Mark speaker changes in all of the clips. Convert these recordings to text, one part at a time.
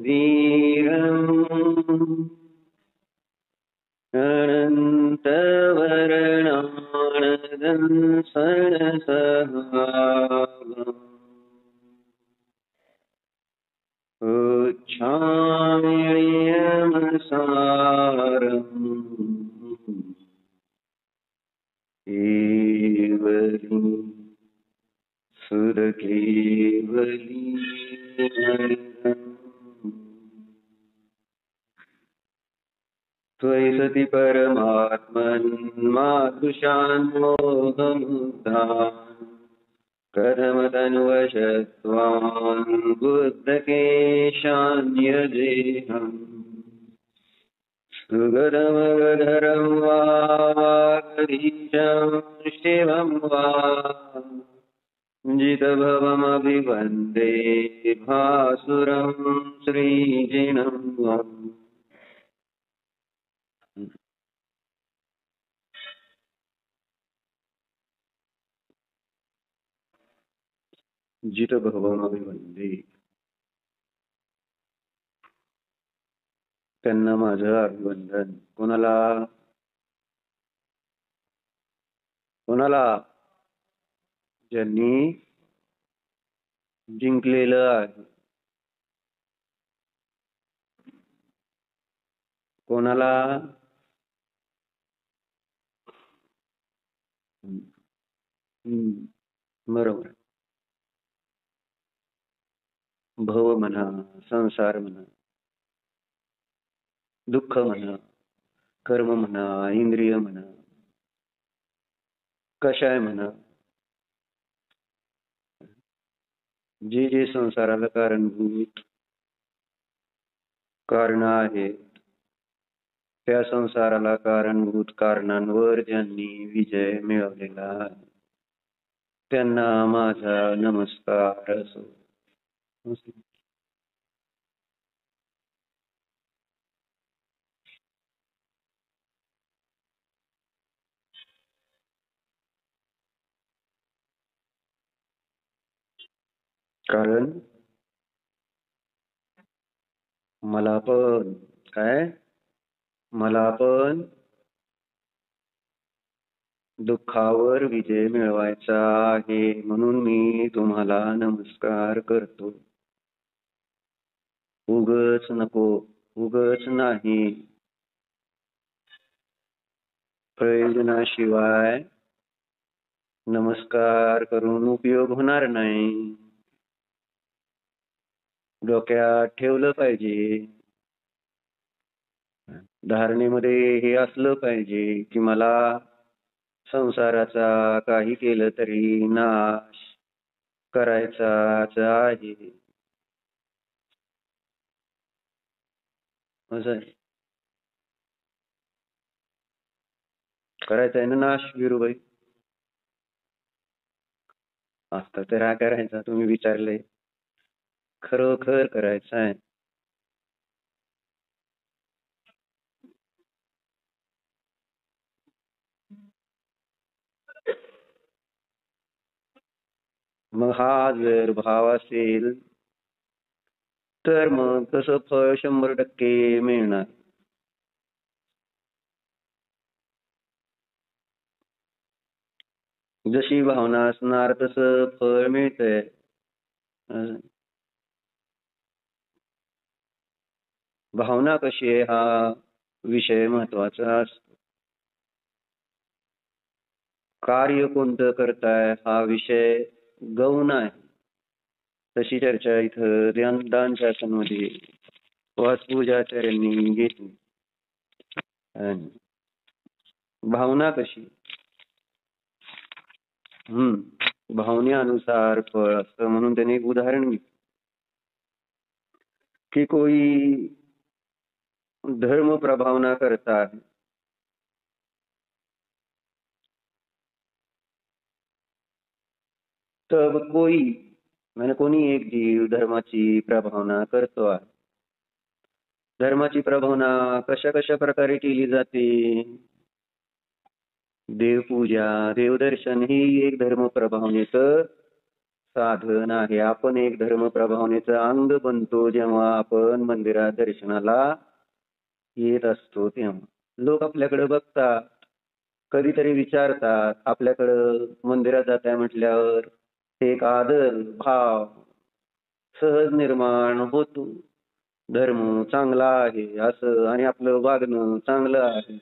Speaker 1: वीरम् अनन्तवर्णानदंसनसहागम् उच्छाम्यमसारम् केवली सुरकेवली त्वयि सति परमात्मन्मादृशान्मोहमुग्धान् कथमतनुवशत्वान् बुद्धकेशान्यदेहम् सुगतमगधरं वा वागधीशं शिवं वा जितभवमभिवन्दे भासुरं श्रीजिनं वा जितभवमभिवन्दे त्यांना माझं अभिवंदन. कोणाला कोणाला? ज्यांनी जिंकलेलं आहे. कोणाला? बरोबर. भव म्हणा, संसार म्हणा, दुःख म्हणा, कर्म म्हणा, इंद्रिय म्हणा, कषाय म्हणा, जे जे संसाराला कारणभूत कारण आहेत, त्या संसाराला कारणभूत कारणांवर ज्यांनी विजय मिळवलेला आहे त्यांना माझा नमस्कार असो. कारण मला पण काय, मला पण दुःखावर विजय मिळवायचा आहे, म्हणून मी तुम्हाला नमस्कार करतो. उगच नको, उगच नाही, प्रयोजनाशिवाय नमस्कार करून उपयोग होणार नाही. डोक्यात ठेवलं पाहिजे, धारणेमध्ये हे असलं पाहिजे की मला संसाराचा काही केलं तरी नाश करायचाच आहे. असं आहे. करायचा आहे ना नाश वीरूबाई? आता तर हा करायचा, तुम्ही विचारले, खरोखर करायचा आहे. मग हा जर भाव असेल तर मग तसं फळ 100% मिळणार. जशी भावना असणार तसं फळ मिळतंय. भावना कशी आहे हा विषय महत्वाचा असतो. कार्य कोणतं करताय हा विषय गौण आहे. तशी चर्चा इथं दान शासनमध्ये वासपूजाचार्यांनी घेतली. भावना कशी, भावनेनुसार फळ असतं. म्हणून त्याने एक उदाहरण घेतलं की कोई धर्म प्रभावना करता है, तब कोई म्हणजे कोणी एक जीव धर्माची प्रभावना करतो आहे. धर्माची प्रभावना कशा कशा प्रकारे केली जाते? देवपूजा देवदर्शन ही एक धर्म प्रभावनेचं साधन आहे. आपण एक धर्म प्रभावनेचं अंग बनतो जेव्हा आपण मंदिरात दर्शनाला येत असतो तेव्हा. लोक आपल्याकडे बघतात, कधीतरी विचारतात, आपल्याकडं मंदिरात जाताय म्हटल्यावर एक आदर भाव सहज निर्माण होतो. धर्म चांगला आहे असं आणि आपलं वागणं चांगलं आहे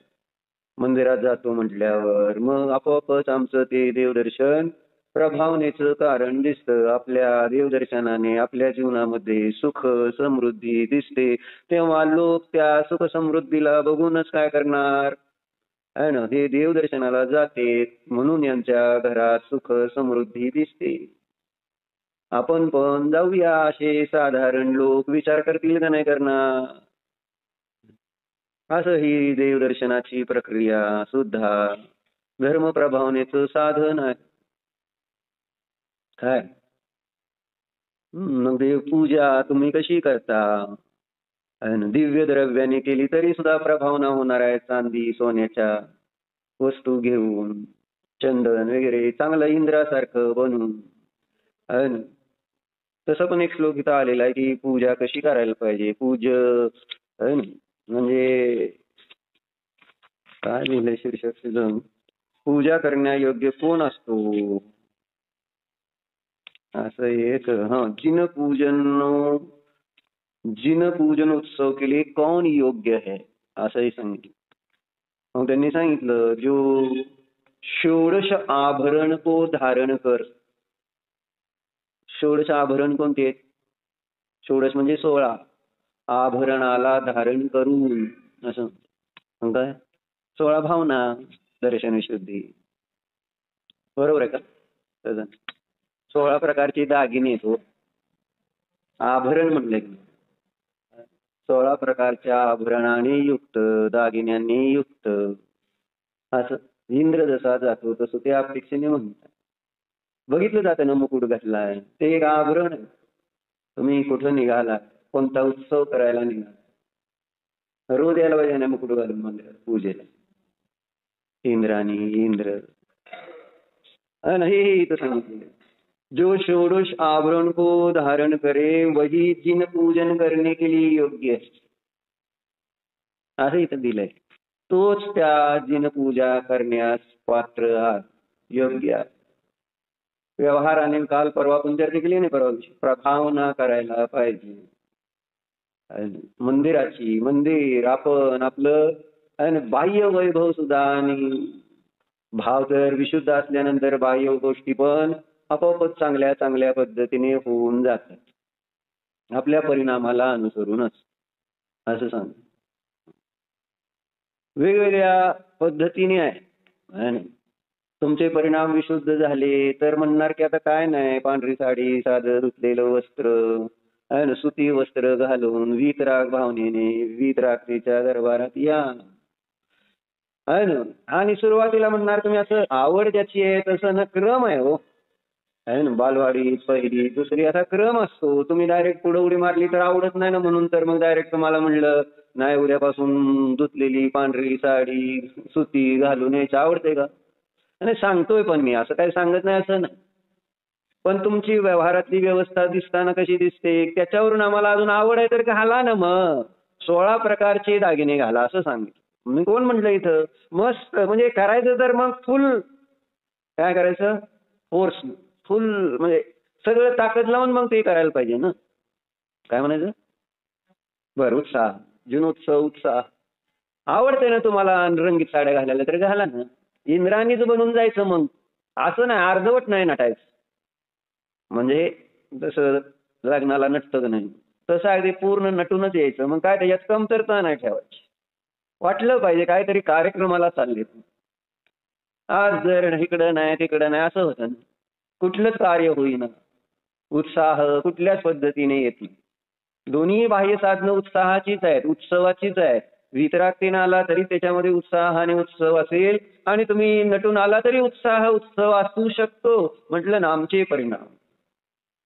Speaker 1: मंदिरात जातो म्हटल्यावर मग आपोआपच आमचं ते देवदर्शन प्रभावनेचं कारण दिसतं. आपल्या देवदर्शनाने आपल्या जीवनामध्ये सुख समृद्धी दिसते. तेव्हा लोक त्या सुख समृद्धीला बघूनच काय करणार आहे ना, हे देवदर्शनाला जाते म्हणून यांच्या घरात सुख समृद्धी दिसते. आपण पण जाऊया असे साधारण लोक विचार करतील का नाही करणार. असं ही देवदर्शनाची प्रक्रिया सुद्धा धर्म प्रभावनेचं साधन आहे. काय मग देवपूजा तुम्ही कशी करता. दिव्य द्रव्याने केली तरी सुद्धा प्रभावना होणार आहे. चांदी सोन्याच्या वस्तू घेऊन चंदन वगैरे चांगलं इंद्रासारखं बनून तसं पण एक श्लोक इथं आलेला आहे की पूजा कशी करायला पाहिजे. म्हणजे काय लिहिलंय शीर्षक तुझं, पूजा करण्यायोग्य कोण असतो असं एक जिन पूजन उत्सव के लिए कौन योग्य है असंही सांगितलं. मग त्यांनी सांगितलं जो षोडश आभरण को धारण कर. षोडश आभरण कोणते आहेत. षोडश म्हणजे 16 आभरणाला धारण करून असं काय 16 भावना दर्शन विशुद्धी बरोबर आहे का. 16 प्रकारचे दागिने येतो आभरण म्हणले की 16 प्रकारच्या आभरणाने युक्त दागिन्यांनी युक्त असं इंद्र जसा जातो तसं ते अपेक्षेने म्हणतात. बघितलं जातं ना मुकुट घातलाय ते एक आभरण आहे. तुम्ही कुठं निघाला कोणता उत्सव करायला निघाला रोज यायला पाहिजे ना मुकुट घालून मंदिरात पूजेला. इंद्र हे इथं सांगितलेलं जो षोडश आभरण को धारण करे वही जिन पूजन करने के लिए योग्य है असं इथं दिलंय. तोच त्या जिन पूजा करण्यास पात्र योग्य आहे. व्यवहाराने काल परवा पण चर्चा केली नाही परवा दिवशी प्रभावना करायला पाहिजे मंदिराची. मंदिर आपण आपलं बाह्य वैभव सुद्धा आणि भाव जर विशुद्ध असल्यानंतर बाह्य गोष्टी पण आपोआपच चांगल्या चांगल्या पद्धतीने होऊन जातात आपल्या परिणामाला अनुसरूनच असं सांग. वेगवेगळ्या पद्धतीने आहे. तुमचे परिणाम विशुद्ध झाले तर म्हणणार की आता काय नाही पांढरी साडी साधं धुतलेलं वस्त्र सुती वस्त्र घालून वीतराग भावनेने वीतरागतेच्या दरबारात या आणि सुरुवातीला म्हणणार तुम्ही असं आवड ज्याची आहे तसं ना क्रम आहे हो बालवाडी पहिली दुसरी असा क्रम असतो. तुम्ही डायरेक्ट पुढे उडी मारली तर आवडत नाही ना म्हणून तर मग डायरेक्ट तुम्हाला म्हणलं नाही उद्यापासून धुतलेली पांढरी साडी सुती घालून यायची आवडते का. आणि सांगतोय पण मी असं काही सांगत नाही असं नाही. पण तुमची व्यवहारातली व्यवस्था दिसताना कशी दिसते त्याच्यावरून आम्हाला अजून आवड आहे तर घाला ना मग 16 प्रकारचे दागिने घाला असं सांगितलं. मी कोण म्हटलं इथं मस्त म्हणजे करायचं तर मग फुल काय करायचं फोर्स फुल म्हणजे सगळं ताकद लावून मग ते करायला पाहिजे ना. काय म्हणायचं बरं उत्साह जुनोत्सव उत्साह आवडते ना तुम्हाला रंगीत साड्या घालायला तर घाला ना. इंद्राणीच बनून जायचं मग असं नाही अर्धवट नाही नटायचं. म्हणजे जसं लग्नाला नटतं का नाही तसं अगदी पूर्ण नटूनच यायचं. मग काय त्याच्यात कमतरता नाही ठेवायची. वाटलं पाहिजे काहीतरी कार्यक्रमाला चालले आज जर इकडं नाही तिकडं नाही असं होतं ना कुठलंच कार्य होईना. उत्साह कुठल्याच पद्धतीने येत नाही. दोन्ही बाह्य साधनं उत्साहाचीच आहेत उत्सवाचीच आहेत. वितरागतेनं आला तरी त्याच्यामध्ये उत्साह आणि उत्सव असेल आणि तुम्ही नटून आला तरी उत्साह उत्सव असू शकतो. म्हटलं ना आमचे परिणाम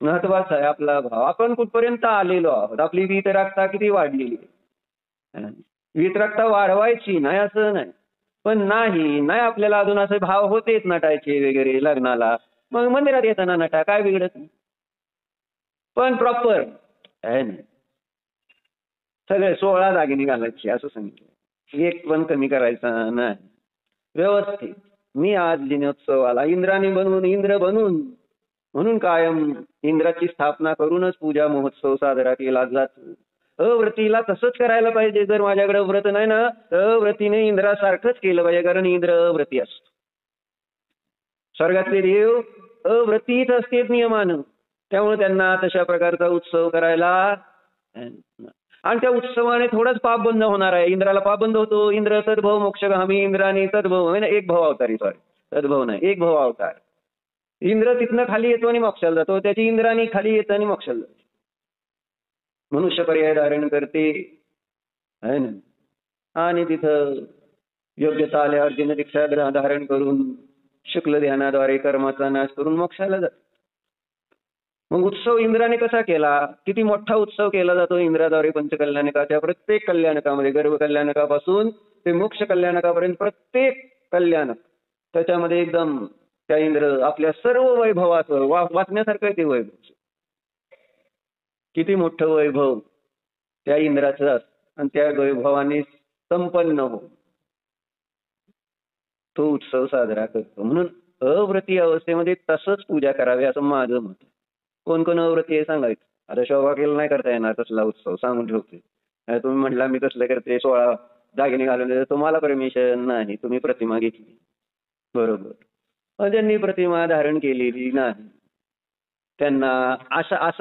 Speaker 1: महत्वाचा आहे आपला भाव. आपण कुठपर्यंत आलेलो आहोत आपली वितरागता किती वाढलेली आहे. वितरागता वाढवायची नाही असं नाही पण नाही आपल्याला अजून असे भाव होतेच नटायचे वगैरे लग्नाला, मग मंदिरात येताना नटा, काय बिघडत नाही. पण प्रॉपर आहे ना, सगळे 16 दागिने घालायचे असं सांगितलं, एक पण कमी करायचा नाही, व्यवस्थित. मी आज दिनोत्सवाला इंद्राने बनवून इंद्र बनून म्हणून कायम इंद्राची स्थापना करूनच पूजा महोत्सव साजरा केला जातो. अव्रतीला तसंच करायला पाहिजे. जर माझ्याकडे व्रत नाही ना, अव्रतीने इंद्रासारखंच केलं पाहिजे, कारण इंद्र अव्रती असतो. स्वर्गातले देव अव्रतीच असतेत नियमानं, त्यामुळे त्यांना तशा प्रकारचा उत्सव करायला, आणि त्या उत्सवाने थोडंच पाप बंद होणार आहे. इंद्राला पाप बंद होतो. इंद्र तद्भव मोक्षगामी, इंद्राने तद्भव एक भव अवतारी, सॉरी तद्भव नाही, एक भव अवतार. इंद्र तिथनं खाली येतो आणि मोक्षाला जातो, त्याची इंद्राणी खाली येतं आणि मोक्षाला जातो. मनुष्य पर्याय धारण करते आहे ना, आणि तिथं योग्यता आल्यावर जिन दीक्षा धारण करून शुक्ल ध्यानाद्वारे कर्माचा नाश करून मोक्षाला जातो. मग उत्सव इंद्राने कसा केला, किती मोठा उत्सव केला जातो इंद्राद्वारे पंचकल्याणकाच्या प्रत्येक कल्याणकामध्ये, गर्भ कल्याणकापासून ते मोक्ष कल्याणकापर्यंत प्रत्येक कल्याणक त्याच्यामध्ये एकदम त्या इंद्र आपल्या सर्व वैभवाचं वाचण्यासारखं आहे ते वैभव. किती मोठं वैभव त्या इंद्राचं, आणि त्या वैभवाने संपन्न हो तो उत्सव साजरा करतो. म्हणून अव्रती अवस्थेमध्ये तसंच पूजा करावी असं माझं मत. कोण कोण अव्रती आहे सांगायचं. आता शोभा केला नाही करता येणार तसला उत्सव, सांगून ठेवते. तुम्ही म्हटला मी कसलं करते, 16 दागिने घालून, तुम्हाला परमिशन नाही, तुम्ही प्रतिमा घेतली बरोबर, ज्यांनी प्रतिमा धारण केलेली नाही त्यांना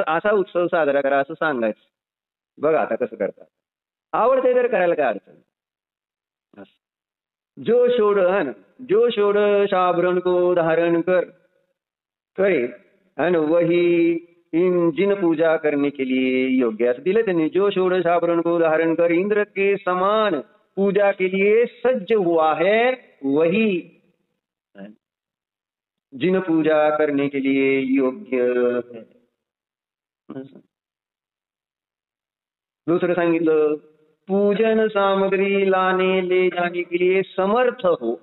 Speaker 1: असा उत्सव साजरा करा असं सांगायचं. बघा आता कसं करतात, आवडते तर करायला काय अडचण. जो षोडश आभरण को धारण करे है ना, वही इन जिन पूजा करने के लिए योग्य, असं दिलं त्यांनी. जो षोडश आभरण को धारण कर इंद्र के समान पूजा के लिए सज्ज हुआ है, वही जिन पूजा करने के लिए योग्य है. दुसरं सांगितलं, पूजन सामग्री लाने ले जाने के लिए समर्थ हो.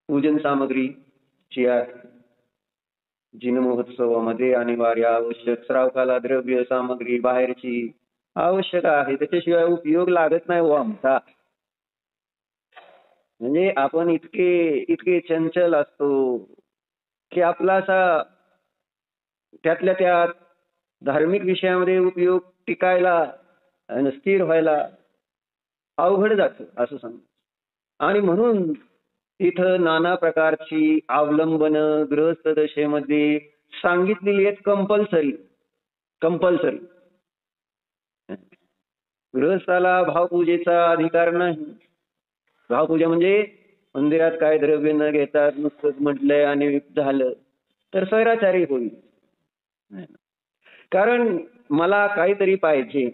Speaker 1: पूजन सामग्री जी आहे जिन महोत्सवामध्ये अनिवार्य आवश्यक, श्रावकाला द्रव्य सामग्री बाहेरची आवश्यक आहे, त्याच्याशिवाय उपयोग लागत नाही हो आमचा. म्हणजे आपण इतके चंचल असतो की आपला असा त्यातल्या त्यात धार्मिक विषयामध्ये उपयोग टिकायला आणि स्थिर व्हायला अवघड जातं असं सांग. आणि म्हणून इथं नाना प्रकारची अवलंबन गृहस्थ दशेमध्ये सांगितलेली आहेत, कंपल्सरी. गृहस्थाला भावपूजेचा अधिकार नाही. भावपूजा म्हणजे मंदिरात काय द्रव्य न घेता नुसतंच म्हटलंय आणि झालं तर स्वैराचारी होईल. कारण मला काहीतरी पाहिजे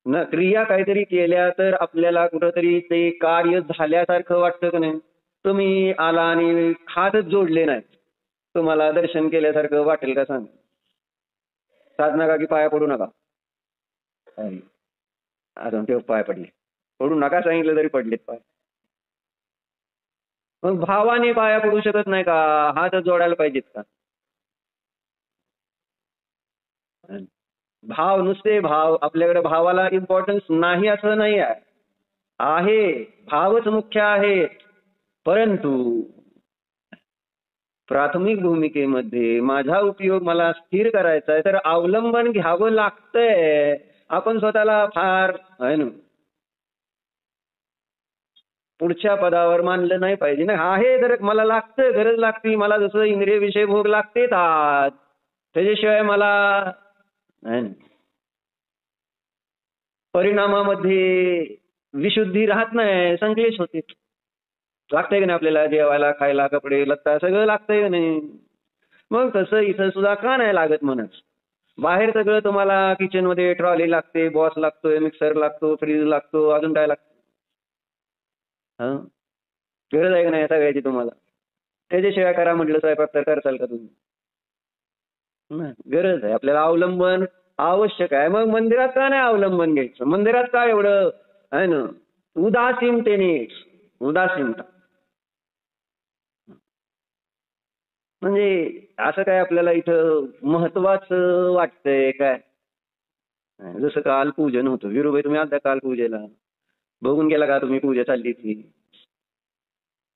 Speaker 1: ना, क्रिया काहीतरी केल्या तर आपल्याला कुठंतरी ते कार्य झाल्यासारखं वाटतं का नाही. तुम्ही आला आणि हातच जोडले नाही, तुम्हाला दर्शन केल्यासारखं वाटेल का सांग. साधना का की पाया पडू नका, अजून ते पाय पडले, पडू नका सांगितलं तरी पडलेत पाय. मग भावाने पाया पडू शकत नाही का, हात जोडायला पाहिजेत का. भाव, नुसते भाव, आपल्याकडे भावाला इम्पॉर्टन्स नाही असं नाही आहे, भावच मुख्य आहे. परंतु प्राथमिक भूमिकेमध्ये माझा उपयोग मला स्थिर करायचा आहे तर अवलंबन घ्यावं लागतंय. आपण स्वतःला फार आहे ना पुढच्या पदावर मानलं नाही पाहिजे ना. आहे तर मला लागतं, गरज लागते मला, जसं इंद्रिय विषय भोग लागते त्याच्याशिवाय मला परिणामामध्ये विशुद्धी राहत नाही, संक्लेश होते. लागतंय का नाही आपल्याला, जेवायला, खायला, कपडे लत्ता सगळं लागतंय का नाही. मग तसं इथं सुद्धा का नाही लागत म्हणत. बाहेर सगळं तुम्हाला किचन मध्ये ट्रॉली लागते, बॉस लागतोय, मिक्सर लागतो, फ्रीज लागतो, अजून काय लागतं. गरज आहे का नाही सगळ्याची तुम्हाला. त्याच्याशिवाय करा म्हटलं स्वयंपाक तर करताल का तुम्ही. गरज आहे आपल्याला, अवलंबन आवश्यक आहे. मग मंदिरात का नाही अवलंबन घ्यायचं, मंदिरात काय एवढं आहे ना उदासीनतेने उदासीनता म्हणजे असं काय आपल्याला इथं महत्वाचं वाटतंय काय? जसं काल पूजन होतं. वीरूबाई तुम्ही आलता काल पूजेला? बघून गेला का तुम्ही पूजा चालली ती?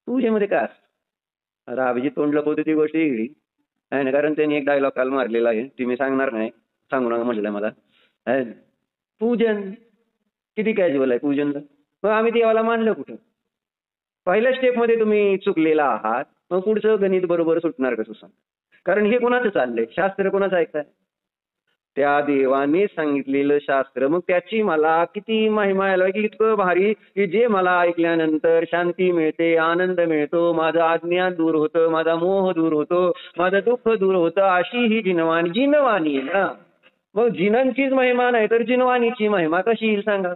Speaker 1: पूजेमध्ये काय असतं? आता अभिजित तोंड लपवते ती गोष्ट वेगळी आहे ना, कारण त्यांनी एक डायलॉग काल मारलेला आहे, ती मी सांगणार नाही, सांगू नका म्हटलं मला. आहे ना? पूजन किती कॅज्युअल आहे पूजनला. मग आम्ही देवाला मानलं कुठं? पहिल्या स्टेपमध्ये तुम्ही चुकलेला आहात, मग पुढचं गणित बरोबर सुटणार कसं सांग? कारण हे कोणाचं चाललंय? शास्त्र कोणाचं ऐकताय? त्या देवाने सांगितलेलं शास्त्र, मग त्याची मला किती महिमा यायला की इतकं भारी की जे मला ऐकल्यानंतर शांती मिळते, आनंद मिळतो, माझं अज्ञान दूर होतं, माझा मोह दूर होतो, माझं दुःख दूर होतं, अशी ही जिनवाणी आहे ना. मग जिनांचीच महिमा नाही तर जिनवाणीची महिमा कशी येईल सांगा?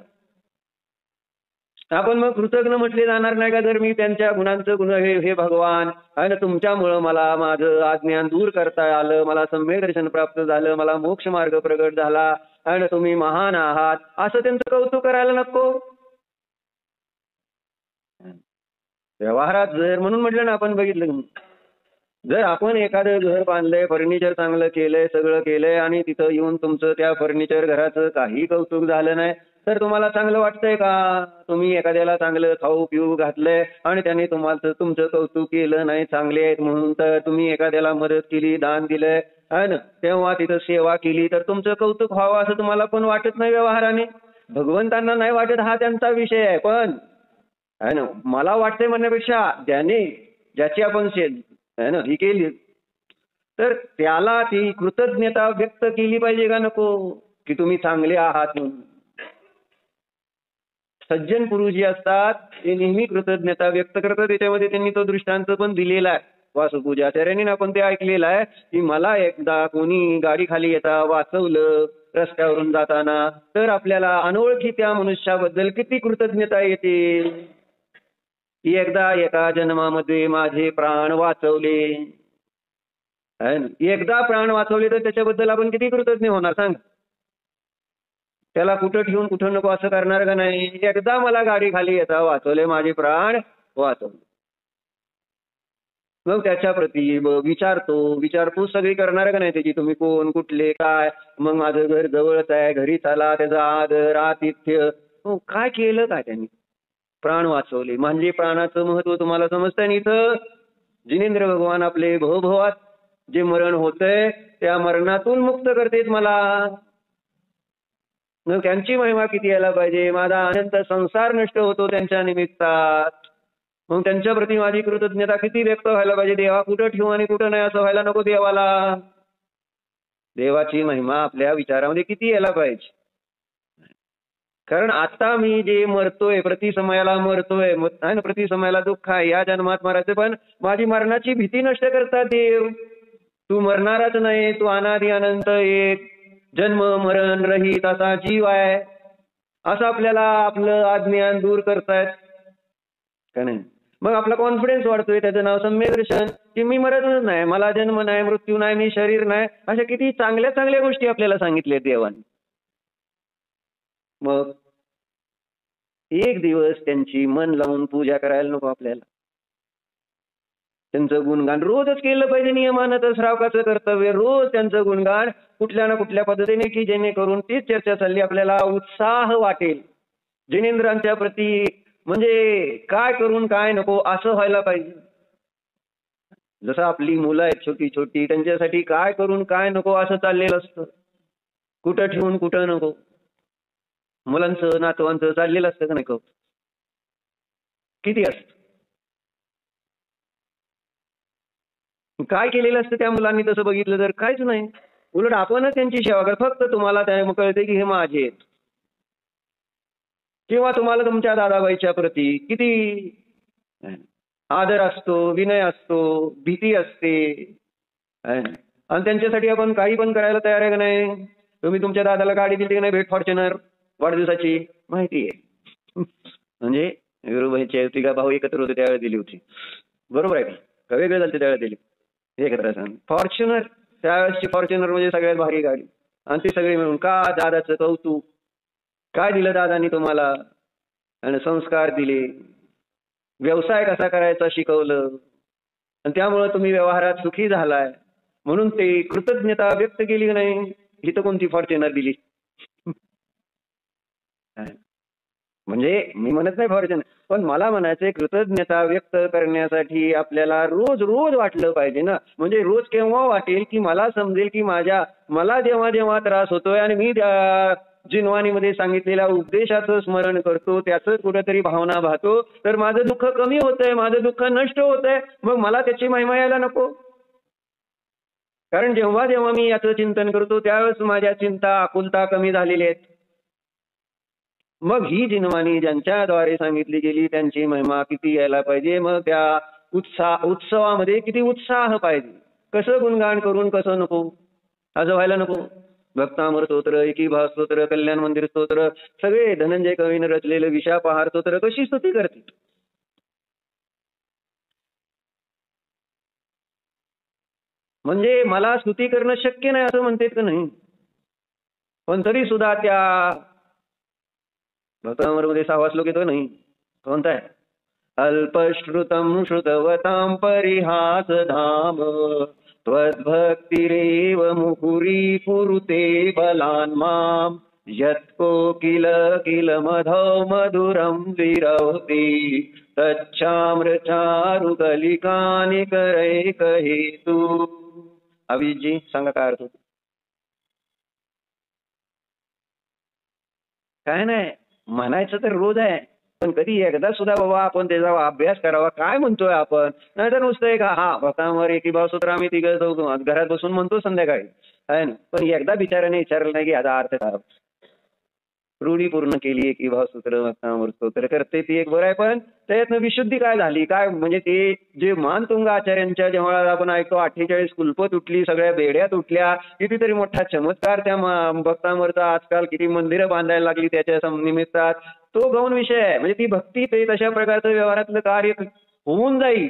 Speaker 1: आपण मग कृतज्ञ म्हटले जाणार नाही का? जर मी त्यांच्या गुणांचं गुण हे भगवान आहे ना, तुमच्यामुळं मला माझं अज्ञान दूर करता आलं, मला सम्यक दर्शन प्राप्त झालं, मला मोक्ष मार्ग प्रगट झाला आहे ना, तुम्ही महान आहात, असं त्यांचं कौतुक करायला नको? व्यवहारात जर म्हणून म्हटलं ना, आपण बघितलं जर आपण एखादं घर बांधलंय, फर्निचर चांगलं केलंय, सगळं केलंय आणि तिथं येऊन तुमचं त्या फर्निचर घराचं काही कौतुक झालं नाही तर तुम्हाला चांगलं वाटतंय का? तुम्ही एखाद्याला चांगलं खाऊ पिऊ घातलंय आणि त्याने तुमचं कौतुक केलं नाही, चांगले आहेत म्हणून, तर तुम्ही एखाद्याला मदत केली, दान दिलंय आहे ना, तेव्हा तिथं सेवा केली तर तुमचं कौतुक व्हावं असं तुम्हाला पण वाटत नाही व्यवहाराने? भगवंतांना नाही वाटत हा त्यांचा विषय आहे, पण आहे ना मला वाटतंय म्हणण्यापेक्षा ज्याची आपण आहे ना ही केली तर त्याला ती कृतज्ञता व्यक्त केली पाहिजे का नको? की तुम्ही चांगले आहात म्हणून. सज्जन पुरुष जे असतात ते नेहमी कृतज्ञता व्यक्त करतात. त्याच्यामध्ये त्यांनी तो दृष्टांत पण दिलेला आहे. वासुपूजाचार्यांनी आपण ते ऐकलेलं आहे की मला एकदा कोणी गाडी खाली येता वाचवलं रस्त्यावरून जाताना, तर आपल्याला अनोळखी त्या मनुष्याबद्दल किती कृतज्ञता येते की एकदा एका जन्मामध्ये माझे प्राण वाचवले. एकदा प्राण वाचवले तर त्याच्याबद्दल आपण किती कृतज्ञ होणार सांग? त्याला कुठं ठेवून कुठं नको असं करणार का नाही? एकदा मला गाडी खाली येता वाचवले, माझे प्राण वाचवले. मग त्याच्या प्रती विचारपूस सगळी करणार का नाही त्याची? तुम्ही कोण, कुठले, काय? मग माझं घर जवळच आहे, घरी चला, त्याचा आदर आतिथ्य. काय केलं काय त्यांनी? प्राण वाचवले म्हणजे प्राणाचं महत्व तुम्हाला समजतंय ना? इथं जिनेंद्र भगवान आपले भवभवात जे मरण होतंय त्या मरणातून मुक्त करतेत मला. मग त्यांची महिमा किती यायला पाहिजे? माझा अनंत संसार नष्ट होतो त्यांच्या निमित्तात, मग त्यांच्या प्रती माझी कृतज्ञता किती व्यक्त व्हायला पाहिजे? देवा कुठं ठेवू आणि कुठं नाही असं व्हायला नको देवाला. देवाची महिमा आपल्या विचारामध्ये किती यायला पाहिजे? कारण आता मी जे मरतोय, प्रतिसमयाला मरतोय ना, प्रतिसमयाला दुःख आहे, या जन्मात मरायचं, पण माझी मरणाची भीती नष्ट करतात देव. तू मरणारच नाही, तू अनादि अनंत एक जन्म मरण रहित असा जीव आहे, असं आपल्याला आपलं अज्ञान दूर करतायत का नाही? मग आपला कॉन्फिडन्स वाढतोय. त्याचं नाव सम्यक दर्शन, की मी मरतच नाही, मला जन्म नाही, मृत्यू नाही, मी शरीर नाही, अशा किती चांगल्या चांगल्या गोष्टी आपल्याला सांगितल्या देवाने. मग एक दिवस त्यांची मन लावून पूजा करायला नको आपल्याला? त्यांचं गुणगान रोजच केलं पाहिजे नियमानं. तर श्रावकाचं कर्तव्य रोज त्यांचं गुणगान कुठल्या ना कुठल्या पद्धतीने, की जेणेकरून तीच चर्चा चालली आपल्याला उत्साह वाटेल जिनेंद्रांच्या प्रती. म्हणजे काय करून काय नको असं व्हायला पाहिजे. जसं आपली मुलं आहेत छोटी छोटी, त्यांच्यासाठी काय करून काय नको असं चाललेलं असतं, कुठं ठेवून कुठं नको. मुलांचं नातवांचं चाललेलं असतं का नाही? किती असतं? काय केलेलं असतं त्या मुलांनी तसं बघितलं तर? काहीच नाही. उलट आपणच त्यांची सेवा कर. फक्त तुम्हाला त्या कळते की हे माझे आहेत, किंवा तुम्हाला तुमच्या दादाबाईच्या प्रती किती आदर असतो, विनय असतो, भीती असते, आणि त्यांच्यासाठी आपण काही पण करायला तयार आहे का नाही? तुम्ही तुमच्या दादाला गाडी दिली की नाही भेट फॉर्च्युनर वाढदिवसाची? माहिती आहे. म्हणजे वीरूबाईंचे तिघा भाऊ एकत्र होते त्यावेळेस दिली होती, बरोबर आहे का? वेगळे झाले त्यावेळेस दिली एकत्र फॉर्च्युनर. त्यावेळेसची फॉर्च्युनर म्हणजे सगळ्यात भारी गाडी, आणि ती सगळी मिळून का? दादाचं कौतुक. काय दिलं दादानी तुम्हाला? आणि संस्कार दिले, व्यवसाय कसा करायचा शिकवलं, आणि त्यामुळे तुम्ही व्यवहारात सुखी झालाय म्हणून ते कृतज्ञता व्यक्त केली नाही. इथं कोणती फॉर्च्युनर दिली? म्हणजे मी म्हणत नाही फॉर्च्युनर, पण मला म्हणायचंय कृतज्ञता व्यक्त करण्यासाठी आपल्याला रोज रोज वाटलं पाहिजे ना. म्हणजे रोज केव्हा वाटेल की मला समजेल की मला जेव्हा जेव्हा त्रास होतोय आणि मी जिनवाणीमध्ये सांगितलेल्या उपदेशाचं स्मरण करतो, त्याचं कुठेतरी भावना पाहतो, तर माझं दुःख कमी होतंय, माझं दुःख नष्ट होतंय. मग मला त्याची महिमा यायला नको? कारण जेव्हा जेव्हा मी याचं चिंतन करतो त्यावेळेस माझ्या चिंता आकुलता कमी झालेली आहेत. मग ही जिनवाणी ज्यांच्याद्वारे सांगितली गेली त्यांची महिमा किती यायला पाहिजे, मग त्या उत्सवामध्ये किती उत्साह पाहिजे. कसं गुणगान करून कसं नको असं व्हायला नको. भक्तामर स्तोत्र, एकीभाव स्तोत्र, कल्याण मंदिर स्तोत्र, सगळे धनंजय कवीने रचलेले विशापहार स्तोत्र कशी स्तुती करतील. म्हणजे मला स्तुती करणं शक्य नाही असं म्हणते का नाही, पण तरी सुद्धा त्या भक्तामरमध्ये 6वा श्लोक येतो नाही, कोणता आहे? अल्पश्रुतं श्रुतवतां परिहास धाम त्वद्भक्तिरेव मुहुरी कुरुते बलान् माम् यत्कोकिल किल मधौ मधुरं विरौति तच्छामृचारुकलिकानिकरैकहेतु. अभिजी सांगा काय अर्थ? काय नाही, म्हणायचं तर रोज आहे, पण कधी एकदा सुद्धा बाबा आपण त्याचा अभ्यास करावा. काय म्हणतोय आपण? नाहीतर नुसतं एक हा भक्तांवर एकीभाव सूत्र आम्ही तिघं घरात बसून म्हणतो संध्याकाळी, आहे ना, पण एकदा बिचाराने विचारलं नाही की याचा अर्थ काय. रूढी पूर्ण केली एकीभाव सूत्र भक्तांवर स्तोत्र करते ती एक बरं आहे, पण त्याच्यातनं विशुद्धी काय झाली काय? म्हणजे ते जे मानतुंग आचार्यांच्या जेव्हा आपण ऐकतो 48 कुल्प तुटली, सगळ्या बेड्या तुटल्या, कितीतरी मोठा चमत्कार त्या भक्तांवरचा, आजकाल किती मंदिरं बांधायला लागली त्याच्या निमित्तात, तो गौण विषय आहे. म्हणजे ती भक्ती ते तशा प्रकारचं व्यवहारातलं कार्य होऊन जाईल,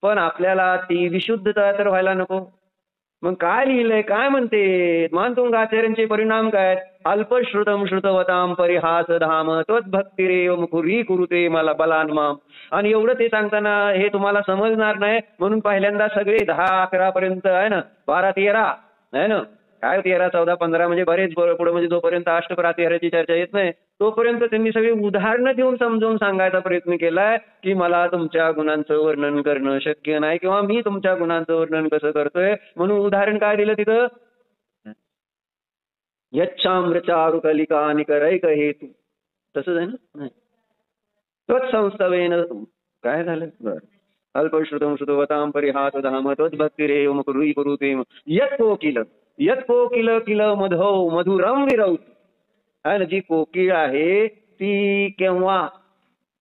Speaker 1: पण आपल्याला ती विशुद्धता तर व्हायला नको. मग काय लिहिलंय, काय म्हणते मानतुंग आचार्यांचे परिणाम काय? अल्पश्रुतम श्रुतवताम परिहास धाम त्वद्भक्तिरेव मुखुरी कुरुते मला बलान् माम. आणि एवढं ते सांगताना हे तुम्हाला समजणार नाही म्हणून पहिल्यांदा सगळे 10-11 पर्यंत आहे ना, 12-13 आहे ना, काय 13-14-15 म्हणजे बरेच पुढे, म्हणजे जोपर्यंत अष्टप्रातिहाराची चर्चा येत नाही तोपर्यंत त्यांनी सगळी उदाहरणं देऊन समजावून सांगायचा प्रयत्न केलाय की मला तुमच्या गुणांचं वर्णन करणं शक्य नाही, किंवा मी तुमच्या गुणांचं वर्णन कसं करतोय. म्हणून उदाहरण काय दिलं तिथं? यच्छाम्रचारुकलिका निकरैक हेतू. तसंच आहे ना. त्वत्संस्तवेन काय झालं? बरं. अल्पश्रुतं श्रुतवतां परिहास धाम त्वद्भक्तिरेव मुखुरी कुरुते यत् कोकिल किल मधौ मधुरं विरौति. आहे ना, जी कोकिळ आहे ती केव्हा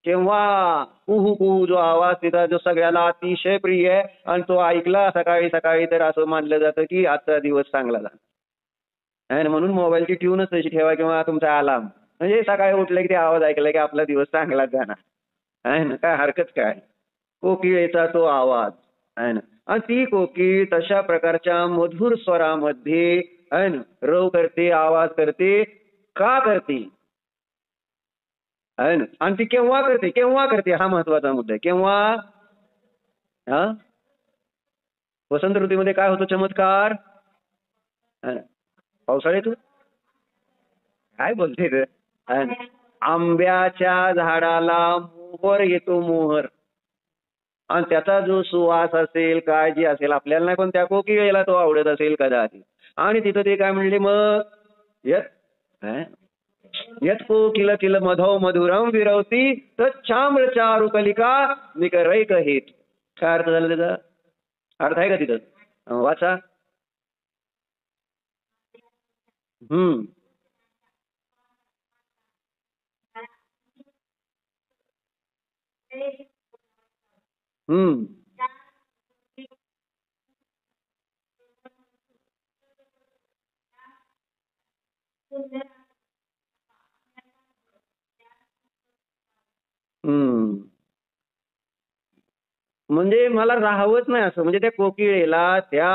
Speaker 1: केव्हा कुहू कुहू जो आवाज तिचा जो सगळ्याला अतिशय प्रिय आहे, आणि तो ऐकला सकाळी सकाळी तर असं मानलं जातं की आजचा दिवस चांगला झाला आहे ना. म्हणून मोबाईलची ट्यूनच तशी ठेवा किंवा तुमचा अलार्म, म्हणजे सकाळी उठलं की ते आवाज ऐकला की आपला दिवस चांगलाच जाणार आहे ना. काय हरकत काय? कोकिळेचा तो आवाज आहे ना, आणि ती कोकिळ तशा प्रकारच्या मधुर स्वरामध्ये आहे ना रव करते, आवाज करते. का करते आहे ना, आणि ती केव्हा करते हा महत्वाचा मुद्दा आहे. केव्हा? हा, वसंत ऋतूमध्ये काय होतो चमत्कार? पावसाळ्यातून काय बोलते रे? आंब्याच्या झाडाला मोहर येतो, मोहर, आणि त्याचा जो सुवास असेल काय जे असेल आपल्याला नाही, पण त्या कोकिळेला तो आवडत असेल कदाचित. आणि तिथं ते काय म्हणले मग? यत् कोकिल किल मधौ मधुरं विरौति तच्छाम्रचारुकलिका निकरैक हेतु. काय अर्थ झाला त्याचा? अर्थ आहे का तिथं? वाचा. हम्म हम्म हम्म म्हणजे मला राहावंच नाही असं. म्हणजे त्या कोकिळेला त्या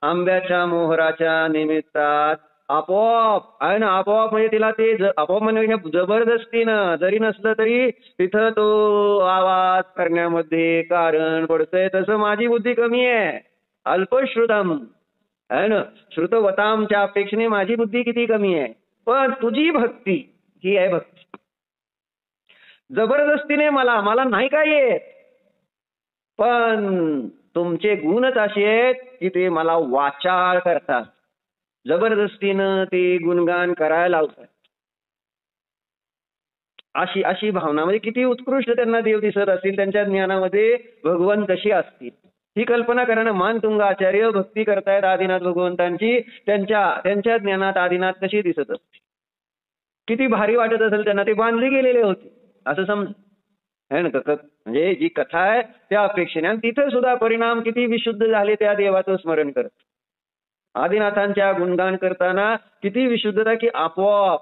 Speaker 1: आंब्याच्या मोहराच्या निमित्तात आपोआप आहे ना, आपोआप म्हणजे तिला ते आपोआप म्हणजे जबरदस्तीनं जरी नसलं तरी तिथं तो आवाज करण्यामध्ये कारण पडतंय. तसं माझी बुद्धी कमी आहे, अल्पश्रुतम आहे ना, श्रुतवतामच्या अपेक्षेने माझी बुद्धी किती कमी आहे. पण तुझी भक्ती ही आहे भक्ती. जबरदस्तीने मला मला नाही काय येत, पण तुमचे गुणच असे आहेत की ते मला वाचाळ करतात, जबरदस्तीनं ते गुणगान करायला लावतात. अशी अशी भावना म्हणजे किती उत्कृष्ट त्यांना देव दिसत असतील, त्यांच्या ज्ञानामध्ये भगवान कशी असतील ही कल्पना करा ना. मानतुंग आचार्य भक्ती करतायत आदिनाथ भगवंतांची, त्यांच्या ज्ञानात आदिनाथ कशी दिसत असतील, किती भारी वाटत असेल त्यांना. ते बांधले गेलेले होते असं समज आहे ना. म्हणजे जी कथा आहे त्या अपेक्षेने, आणि तिथे सुद्धा परिणाम किती विशुद्ध झाले त्या देवाचं स्मरण करत. आदिनाथांच्या गुणगान करताना किती विशुद्धता की आपोआप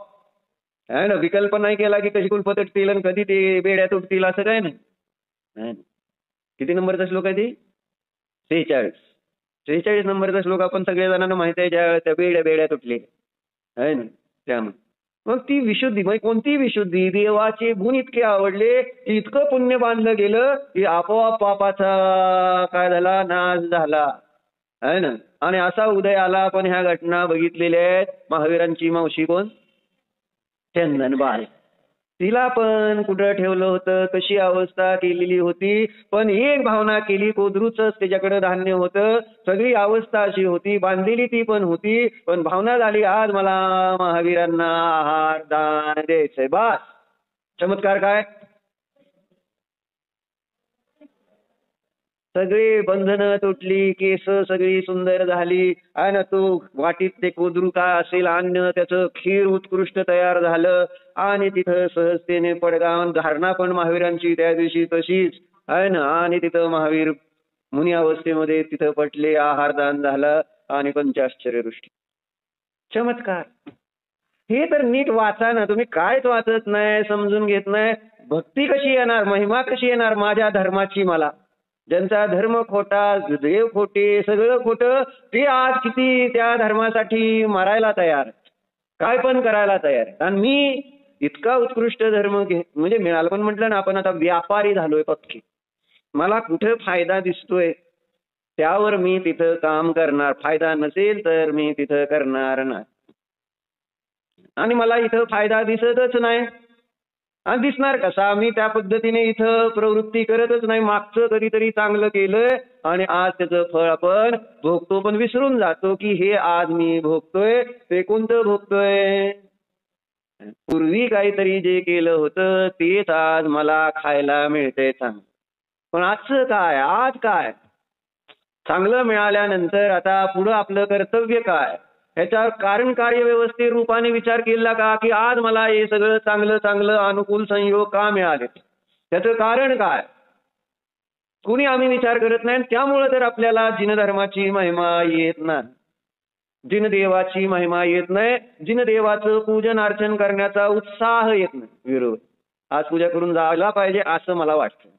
Speaker 1: आहे ना, विकल्प नाही केला की कशी कुलप तुटतील आणि कधी ते बेड्या तुटतील असं काय नाही. किती नंबरचा श्लोक आहे ती? 46 नंबरचा श्लोक आपण सगळ्या माहिती आहे, ज्या त्या बेड्या तुटले आहे ना त्यामुळे. मग ती विशुद्धी म्हणजे कोणती विशुद्धी? देवाचे गुण इतके आवडले की इतकं पुण्य बांधलं गेलं की आपोआप पापाचा काय झाला, नाश झाला आहे ना. आणि असा उदय आला. पण ह्या घटना भागितलेल्या आहेत. महावीरांची मावशी कोण? चंदनबाई. तिला पण कुठं ठेवलं होतं, कशी अवस्था केलेली होती. पण एक भावना केली, कोदरूच त्याच्याकडे धान्य होतं, सगळी अवस्था अशी होती, बांधलेली ती पण होती. पण भावना झाली आज मला महावीरांना आहार दान द्यायचंय. बस चमत्कार काय? सगळी बंधनं तुटली, केस सगळी सुंदर झाली आणि तो वाटीत ते कोदरू काय असेल अन्न त्याचं खीर उत्कृष्ट तयार झालं. आणि तिथं सहजतेने पडगाव धारणा पण महावीरांची त्या दिवशी तशीच आहे ना. आणि तिथं महावीर मुनी अवस्थेमध्ये तिथं पटले, आहारदान झालं आणि पंचाश्चर्यदृष्टी. चमत्कार. हे तर नीट वाचा ना तुम्ही. कायच वाचत नाही, समजून घेत नाही. भक्ती कशी येणार, महिमा कशी येणार माझ्या धर्माची? मला ज्यांचा धर्म खोटा, देव खोटे, सगळं खोटं, ते आज किती त्या धर्मासाठी मरायला तयार, काय पण करायला तयार. आणि मी इतका उत्कृष्ट धर्म म्हणजे मिळाला. पण म्हटलं ना आपण आता व्यापारी झालोय पक्की. मला कुठे फायदा दिसतोय त्यावर मी तिथं काम करणार, फायदा नसेल तर मी तिथं करणार नाही. आणि मला इथं फायदा दिसतच नाही आणि दिसणार कसा? मी त्या पद्धतीने इथं प्रवृत्ती करतच नाही. मागचं कधीतरी चांगलं केलंय आणि आज त्याचं फळ आपण भोगतो, पण विसरून जातो की हे आज मी भोगतोय ते कोणतं भोगतोय? पूर्वी काहीतरी जे केलं होतं तेच आज मला खायला मिळतंय चांगलं. पण आजचं काय? आज काय चांगलं मिळाल्यानंतर आता पुढं आपलं कर्तव्य काय? ह्याच्यावर कारण कार्य व्यवस्थित रूपाने विचार केला का की आज मला हे सगळं चांगलं चांगलं अनुकूल संयोग का मिळाले, त्याचं कारण काय? कुणी आम्ही विचार करत नाही. त्यामुळे तर आपल्याला जिनधर्माची महिमा येत नाही, जिनदेवाची महिमा येत नाही, जिनदेवाचं पूजन अर्चन करण्याचा उत्साह येत नाही. विरोध आज पूजा करून जायला पाहिजे असं मला वाटतं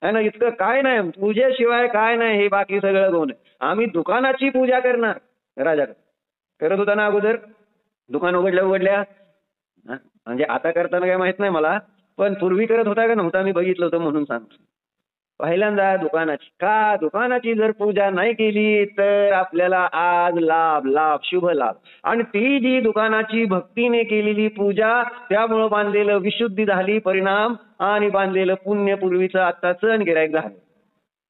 Speaker 1: आहे ना. इतकं काय नाही, पूजेशिवाय काय नाही, हे बाकी सगळं गोण. आम्ही दुकानाची पूजा करणार. राजा करत होता ना अगोदर, दुकान उघडल्या म्हणजे आता करताना काय माहित नाही मला, पण पूर्वी करत होता का नव्हता मी बघितलं होतं म्हणून सांगतो. पहिल्यांदा दुकानाची का, दुकानाची जर पूजा नाही केली तर आपल्याला आज लाभ शुभ लाभ. आणि ती जी दुकानाची भक्तीने केलेली पूजा त्यामुळं बांधलेलं विशुद्धी झाली परिणाम, आणि बांधलेलं पुण्य पूर्वीचं आत्ताचं आणि गिराईक झालं.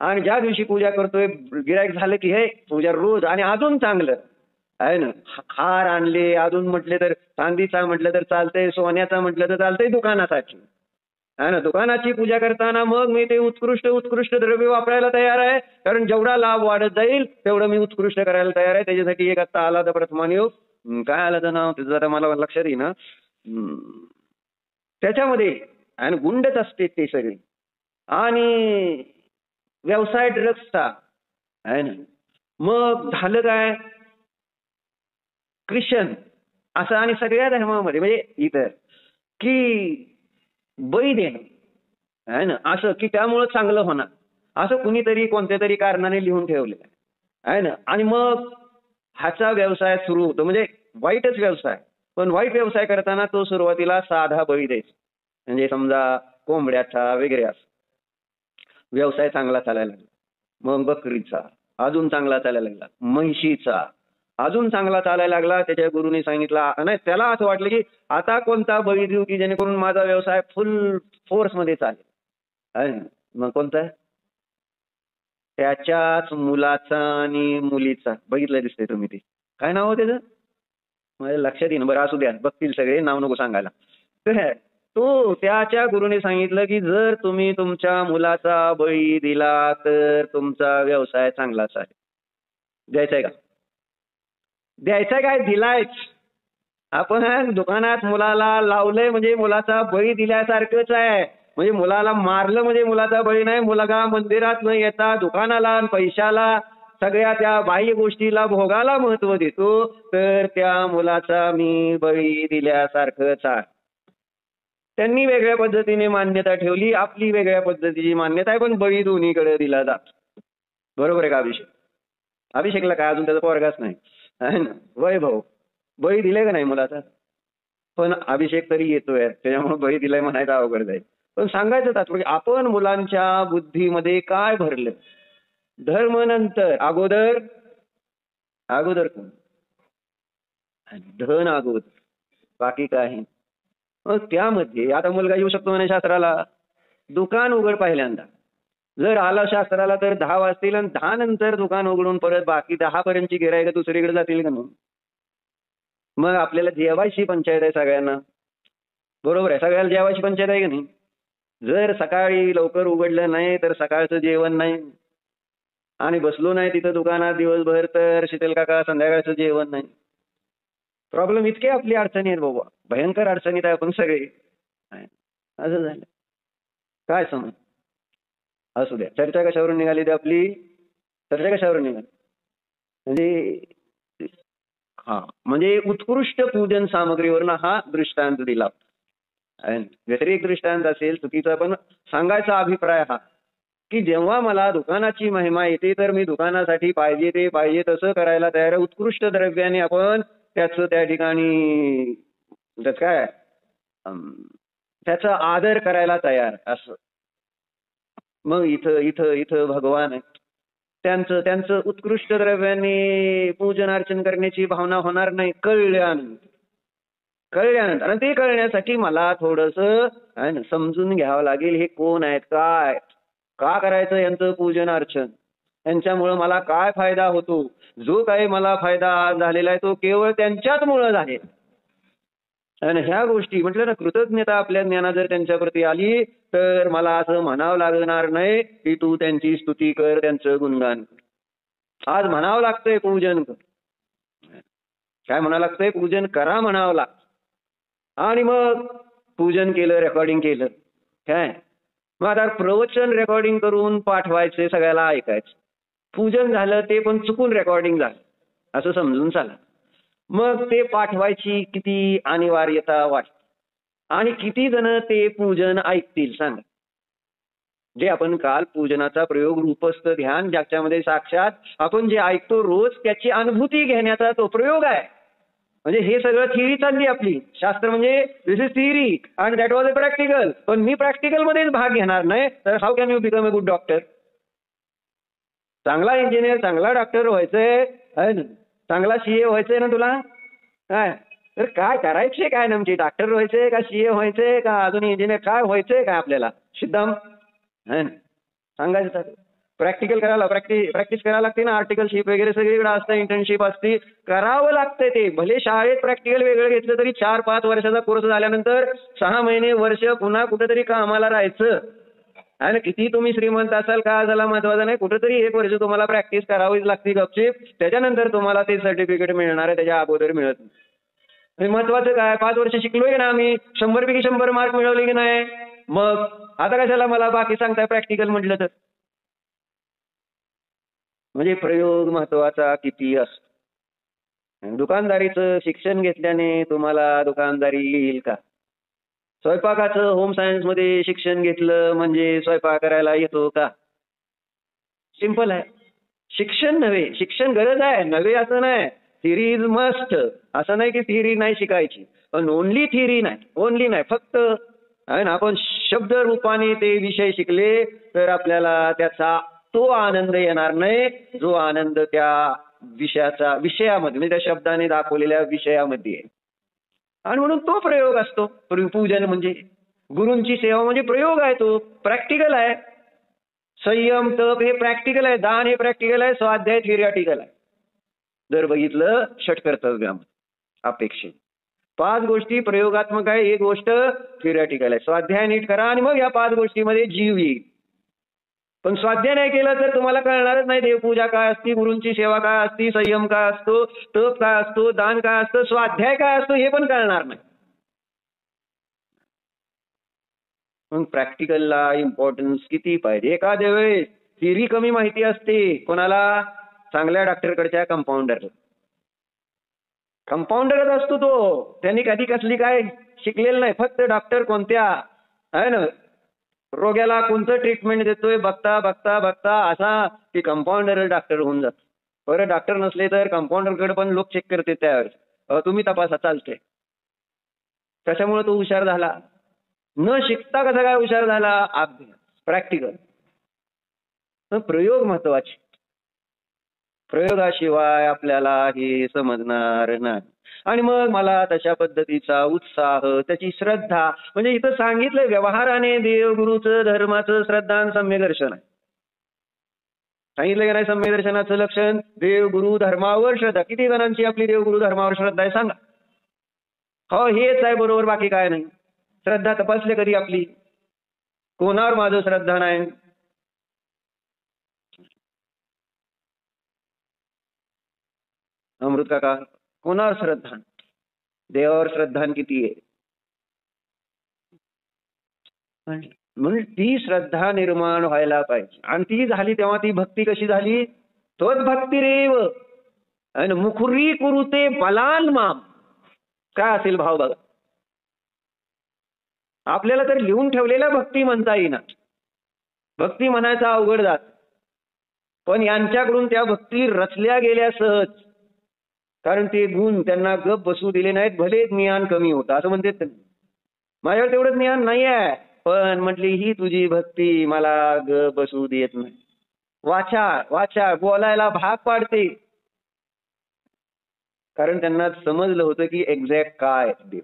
Speaker 1: आणि ज्या दिवशी पूजा करतोय गिराईक झालं की हे पूजा रोज आणि अजून चांगलं आहे ना. हार आणले, अजून म्हटले तर चांदीचा म्हटलं तर चालतंय, सोन्याचा म्हटलं तर चालतंय, दुकानासाठी आहे ना. दुकानाची पूजा करताना मग मी ते उत्कृष्ट द्रव्य वापरायला तयार आहे, कारण जेवढा लाभ वाढत जाईल तेवढं मी उत्कृष्ट करायला तयार आहे. त्याच्यासाठी एक आता आला तर प्रथमायोग, काय आलं तर नाव त्याचं आता मला लक्षात येईना, त्याच्यामध्ये आणि गुंडच असते ते सगळे. आणि व्यवसाय ड्रग्सचा आहे ना. मग झालं काय, ख्रिश्चन असं आणि सगळ्या धर्मामध्ये म्हणजे इतर की बळी देणं आहे ना, असं की त्यामुळं चांगलं होणार असं कुणीतरी कोणत्या तरी कारणाने लिहून ठेवलेलं आहे ना. आणि मग ह्याचा व्यवसाय सुरू होतो. म्हणजे वाईटच व्यवसाय. पण वाईट व्यवसाय करताना तो सुरुवातीला साधा बळी द्यायचा. म्हणजे समजा कोंबड्याचा वगैरे असं व्यवसाय चांगला चालायला लागला. मग बकरीचा अजून चांगला चालायला लागला, म्हैशीचा अजून चांगला चालायला लागला. त्याच्या गुरुने सांगितला नाही, त्याला असं वाटलं की आता कोणता बळी देऊ की जेणेकरून माझा व्यवसाय फुल फोर्स मध्ये चालेल. आहे ना? मग कोणता? त्याच्याच मुलाचा आणि मुलीचा. बघितलं दिसतंय तुम्ही ते. काय नाव त्याचं? माझ्या लक्षात येईन. बरं असू द्या, बघतील सगळे, नाव नको सांगायला. तर तो त्याच्या गुरुने सांगितलं की जर तुम्ही तुमच्या मुलाचा बळी दिला तर तुमचा व्यवसाय चांगला चालेल. द्यायचाय का? द्यायचा काय? दिलायच. आपण दुकानात मुलाला लावलंय म्हणजे मुलाचा बळी दिल्यासारखंच आहे. म्हणजे मुलाला मारलं म्हणजे मुलाचा बळी नाही. मुलगा मंदिरात न येता दुकानाला आणि पैशाला सगळ्या त्या बाह्य गोष्टीला भोगाला महत्व देतो तर त्या मुलाचा मी बळी दिल्यासारखंच आहे. त्यांनी वेगळ्या पद्धतीने मान्यता ठेवली, आपली वेगळ्या पद्धतीची मान्यता आहे, पण बळी दोन्हीकडे दिला जातो. बरोबर आहे का अभिषेक? अभिषेकला काय अजून त्याचा पोरगाच नाही, आहे ना? वैभव बळी दिले का नाही मुलाचा? पण अभिषेक तरी येतोय, त्याच्यामुळे बळी दिलाय म्हणायचं अवघड जाईल. पण सांगायचं तात्पर्य आपण मुलांच्या बुद्धीमध्ये काय भरलं? धर्म नंतर, अगोदर अगोदर कोण? धन अगोदर, बाकी काय? मग त्यामध्ये आता मुलगा येऊ शकतो म्हणे शास्त्राला, दुकान उघड पहिल्यांदा. जर आला शास्त्राला तर 10 वाजतील आणि 10 नंतर दुकान उघडून परत बाकी 10 पर्यंतची गिरायक दुसरीकडे जातील का नाही? मग आपल्याला जेवायची पंचायत आहे सगळ्यांना. बरोबर आहे, सगळ्याला जेवायची पंचायत आहे का नाही? जर सकाळी लवकर उघडलं नाही तर सकाळचं जेवण नाही, आणि बसलो नाही तिथं दुकानात दिवसभर तर शीतल काका संध्याकाळचं जेवण नाही. प्रॉब्लेम इतके आपली अडचणी आहेत बाबा, भयंकर अडचणीत आहे आपण सगळे. असं झालं काय समज? असू द्या. चर्चा कशावरून निघाली ती आपली? चर्चा कशावरून निघाली? म्हणजे म्हणजे उत्कृष्ट पूजन सामग्रीवरून हा दृष्टांत दिला. व्यतिरिक्त दृष्टांत असेल चुकीचा, पण सांगायचा अभिप्राय हा की जेव्हा मला दुकानाची महिमा येते तर मी दुकानासाठी पाहिजे ते पाहिजे तसं करायला तयार आहे. उत्कृष्ट द्रव्याने आपण त्याचं त्या ठिकाणी काय त्याचा आदर करायला तयार असं. मग इथं इथं इथं भगवान आहे, त्यांचं उत्कृष्ट द्रव्याने पूजन अर्चन करण्याची भावना होणार नाही कळल्यानंतर. आणि ते कळण्यासाठी मला थोडंसं समजून घ्यावं लागेल, हे कोण आहेत, काय का करायचं यांचं पूजन अर्चन, यांच्यामुळं मला काय फायदा होतो. जो काही मला फायदा झालेला आहे तो केवळ त्यांच्याच मुळे झालेला. आणि ह्या गोष्टी म्हटलं ना, कृतज्ञता आपल्या ज्ञानात जर त्यांच्याप्रती आली तर मला असं म्हणावं लागणार नाही की तू त्यांची स्तुती कर, त्यांचं गुणगान कर. आज म्हणावं लागतंय पूजन कर. काय म्हणावं लागतंय? पूजन करा म्हणावं लागतं. आणि मग पूजन केलं, रेकॉर्डिंग केलं काय, मग आता प्रवचन रेकॉर्डिंग करून पाठवायचे, सगळ्याला ऐकायचं. पूजन झालं ते पण चुकून रेकॉर्डिंग झालं असं समजून चाला. मग ते पाठवायची किती अनिवार्यता वाटते, आणि किती जण ते पूजन ऐकतील सांगा? जे आपण काल पूजनाचा प्रयोग रूपस्थ ध्यान, ज्याच्यामध्ये साक्षात आपण जे ऐकतो रोज त्याची अनुभूती घेण्याचा तो प्रयोग आहे. म्हणजे हे सगळं थिअरी चालली आपली. शास्त्र म्हणजे this is theory and that was a practical. पण मी प्रॅक्टिकल मध्येच भाग घेणार नाही तर how can you become a good doctor? चांगला इंजिनियर, चांगला डॉक्टर व्हायचंय, चांगला सीए व्हायचंय ना तुला, काय तर काय करायचंय, काय नेमकी डॉक्टर व्हायचंय का सीए व्हायचंय का अजून इंजिनियर, काय व्हायचंय काय आपल्याला? सिद्धाम सांगायचं. प्रॅक्टिकल करायला प्रॅक्टिस करायला लागते ना. आर्टिकलशिप वगैरे सगळीकडे असतं, इंटर्नशिप असते, करावं लागतंय ते. भले शाळेत प्रॅक्टिकल वेगळं घेतलं तरी 4-5 वर्षाचा कोर्स झाल्यानंतर 6 महिने वर्ष पुन्हा कुठेतरी कामाला राहायचं. आणि किती तुम्ही श्रीमंत असाल का झाला महत्वाचं नाही, कुठेतरी 1 वर्ष तुम्हाला प्रॅक्टिस करावीच लागते गपचीप. त्याच्यानंतर तुम्हाला ते सर्टिफिकेट मिळणार आहे, त्याच्या अगोदर मिळत नाही. महत्वाचं काय, 5 वर्ष शिकलोय ना आम्ही, 100 पैकी 100 मार्क मिळवले की नाही, मग आता कशाला मला बाकी सांगताय प्रॅक्टिकल म्हटलं तर? म्हणजे प्रयोग महत्वाचा किती असतो. दुकानदारीचं शिक्षण घेतल्याने तुम्हाला दुकानदारी येईल का? स्वयंपाकाचं होम सायन्स मध्ये शिक्षण घेतलं म्हणजे स्वयंपाक करायला येतो का? सिंपल आहे. शिक्षण नव्हे, शिक्षण गरज आहे नव्हे असं नाही, थिअरी इज मस्ट. असं नाही की थिअरी नाही शिकायची, पण ओनली थिअरी नाही, ओनली नाही, फक्त आहे ना आपण शब्द रूपाने ते विषय शिकले तर आपल्याला त्याचा तो आनंद येणार नाही जो आनंद त्या विषयामध्ये म्हणजे त्या शब्दाने दाखवलेल्या विषयामध्ये आहे. आणि म्हणून तो प्रयोग असतो. पूजन म्हणजे गुरूंची सेवा म्हणजे प्रयोग आहे, तो प्रॅक्टिकल आहे. संयम तप हे प्रॅक्टिकल आहे, दान हे प्रॅक्टिकल आहे, स्वाध्याय थिअरिटिकल आहे. जर बघितलं षटकर्तव्यामध्ये अपेक्षित 5 गोष्टी प्रयोगात्मक आहे, एक गोष्ट थिअरिटिकल आहे. स्वाध्याय नीट करा आणि मग या 5 गोष्टीमध्ये जीव येईल. पण स्वाध्याय नाही केलं तर तुम्हाला कळणारच नाही देवपूजा काय असती, गुरूंची सेवा काय असती, संयम काय असतो, तप काय असतो, दान काय असतं, स्वाध्याय काय असतो हे पण कळणार नाही. मग प्रॅक्टिकलला इम्पॉर्टन्स किती पाहिजे. एखाद्या वेळेस थिअरी कमी माहिती असते कोणाला, चांगल्या डॉक्टरकडच्या कंपाऊंडरला. कंपाऊंडरच असतो तो, त्यांनी कधी कसली काय शिकलेलं नाही, फक्त डॉक्टर कोणत्या आहे ना रोग्याला कोणतं ट्रीटमेंट देतोय बघता बघता बघता असा की कंपाऊंडर डॉक्टर होऊन जातो. बरं डॉक्टर नसले तर कंपाऊंडरकडे पण लोक चेक करते त्यावेळेस, तुम्ही तपासा चालते. त्याच्यामुळे तो हुशार झाला. न शिकता कसा काय हुशार झाला, अभ्यास प्रॅक्टिकल. प्रयोग महत्वाचे, प्रयोगाशिवाय आपल्याला हे समजणार नाही. आणि मग मला तशा पद्धतीचा उत्साह, त्याची श्रद्धा, म्हणजे इथं सांगितलं व्यवहाराने देव गुरुचं धर्माचं श्रद्धा आणि सम्यदर्शन आहे. सांगितलं की नाही सम्यदर्शनाचं लक्षण देव गुरु धर्मावर श्रद्धा. किती जणांची आपली देव गुरु धर्मावर श्रद्धा आहे सांगा. हो हेच आहे बरोबर, बाकी काय नाही. श्रद्धा तपासले कधी आपली, कोणावर माझं श्रद्धा नाही. अमृत काका कोणावर श्रद्धा, देवावर श्रद्धा किती आहे. म्हणून ती श्रद्धा निर्माण व्हायला पाहिजे. आणि ती झाली तेव्हा ती भक्ती कशी झाली, तोच भक्ती रेव आणि मुखुरी कुरुते बलान माम. काय असेल भाव बघा. आपल्याला तर लिहून ठेवलेल्या भक्ती म्हणता येईना, भक्ती म्हणायचा अवघड जात. पण यांच्याकडून त्या भक्ती रचल्या गेल्या सहज, कारण ते गुण त्यांना गप बसू दिले नाहीत. भले ज्ञान कमी होतं असं म्हणते, माझ्यावर तेवढं ज्ञान नाही आहे पण म्हटली ही तुझी भक्ती मला गप बसू देत नाही. वाचा वाचा बोलायला भाग पाडते, कारण त्यांना समजलं होतं की एक्झॅक्ट काय देव.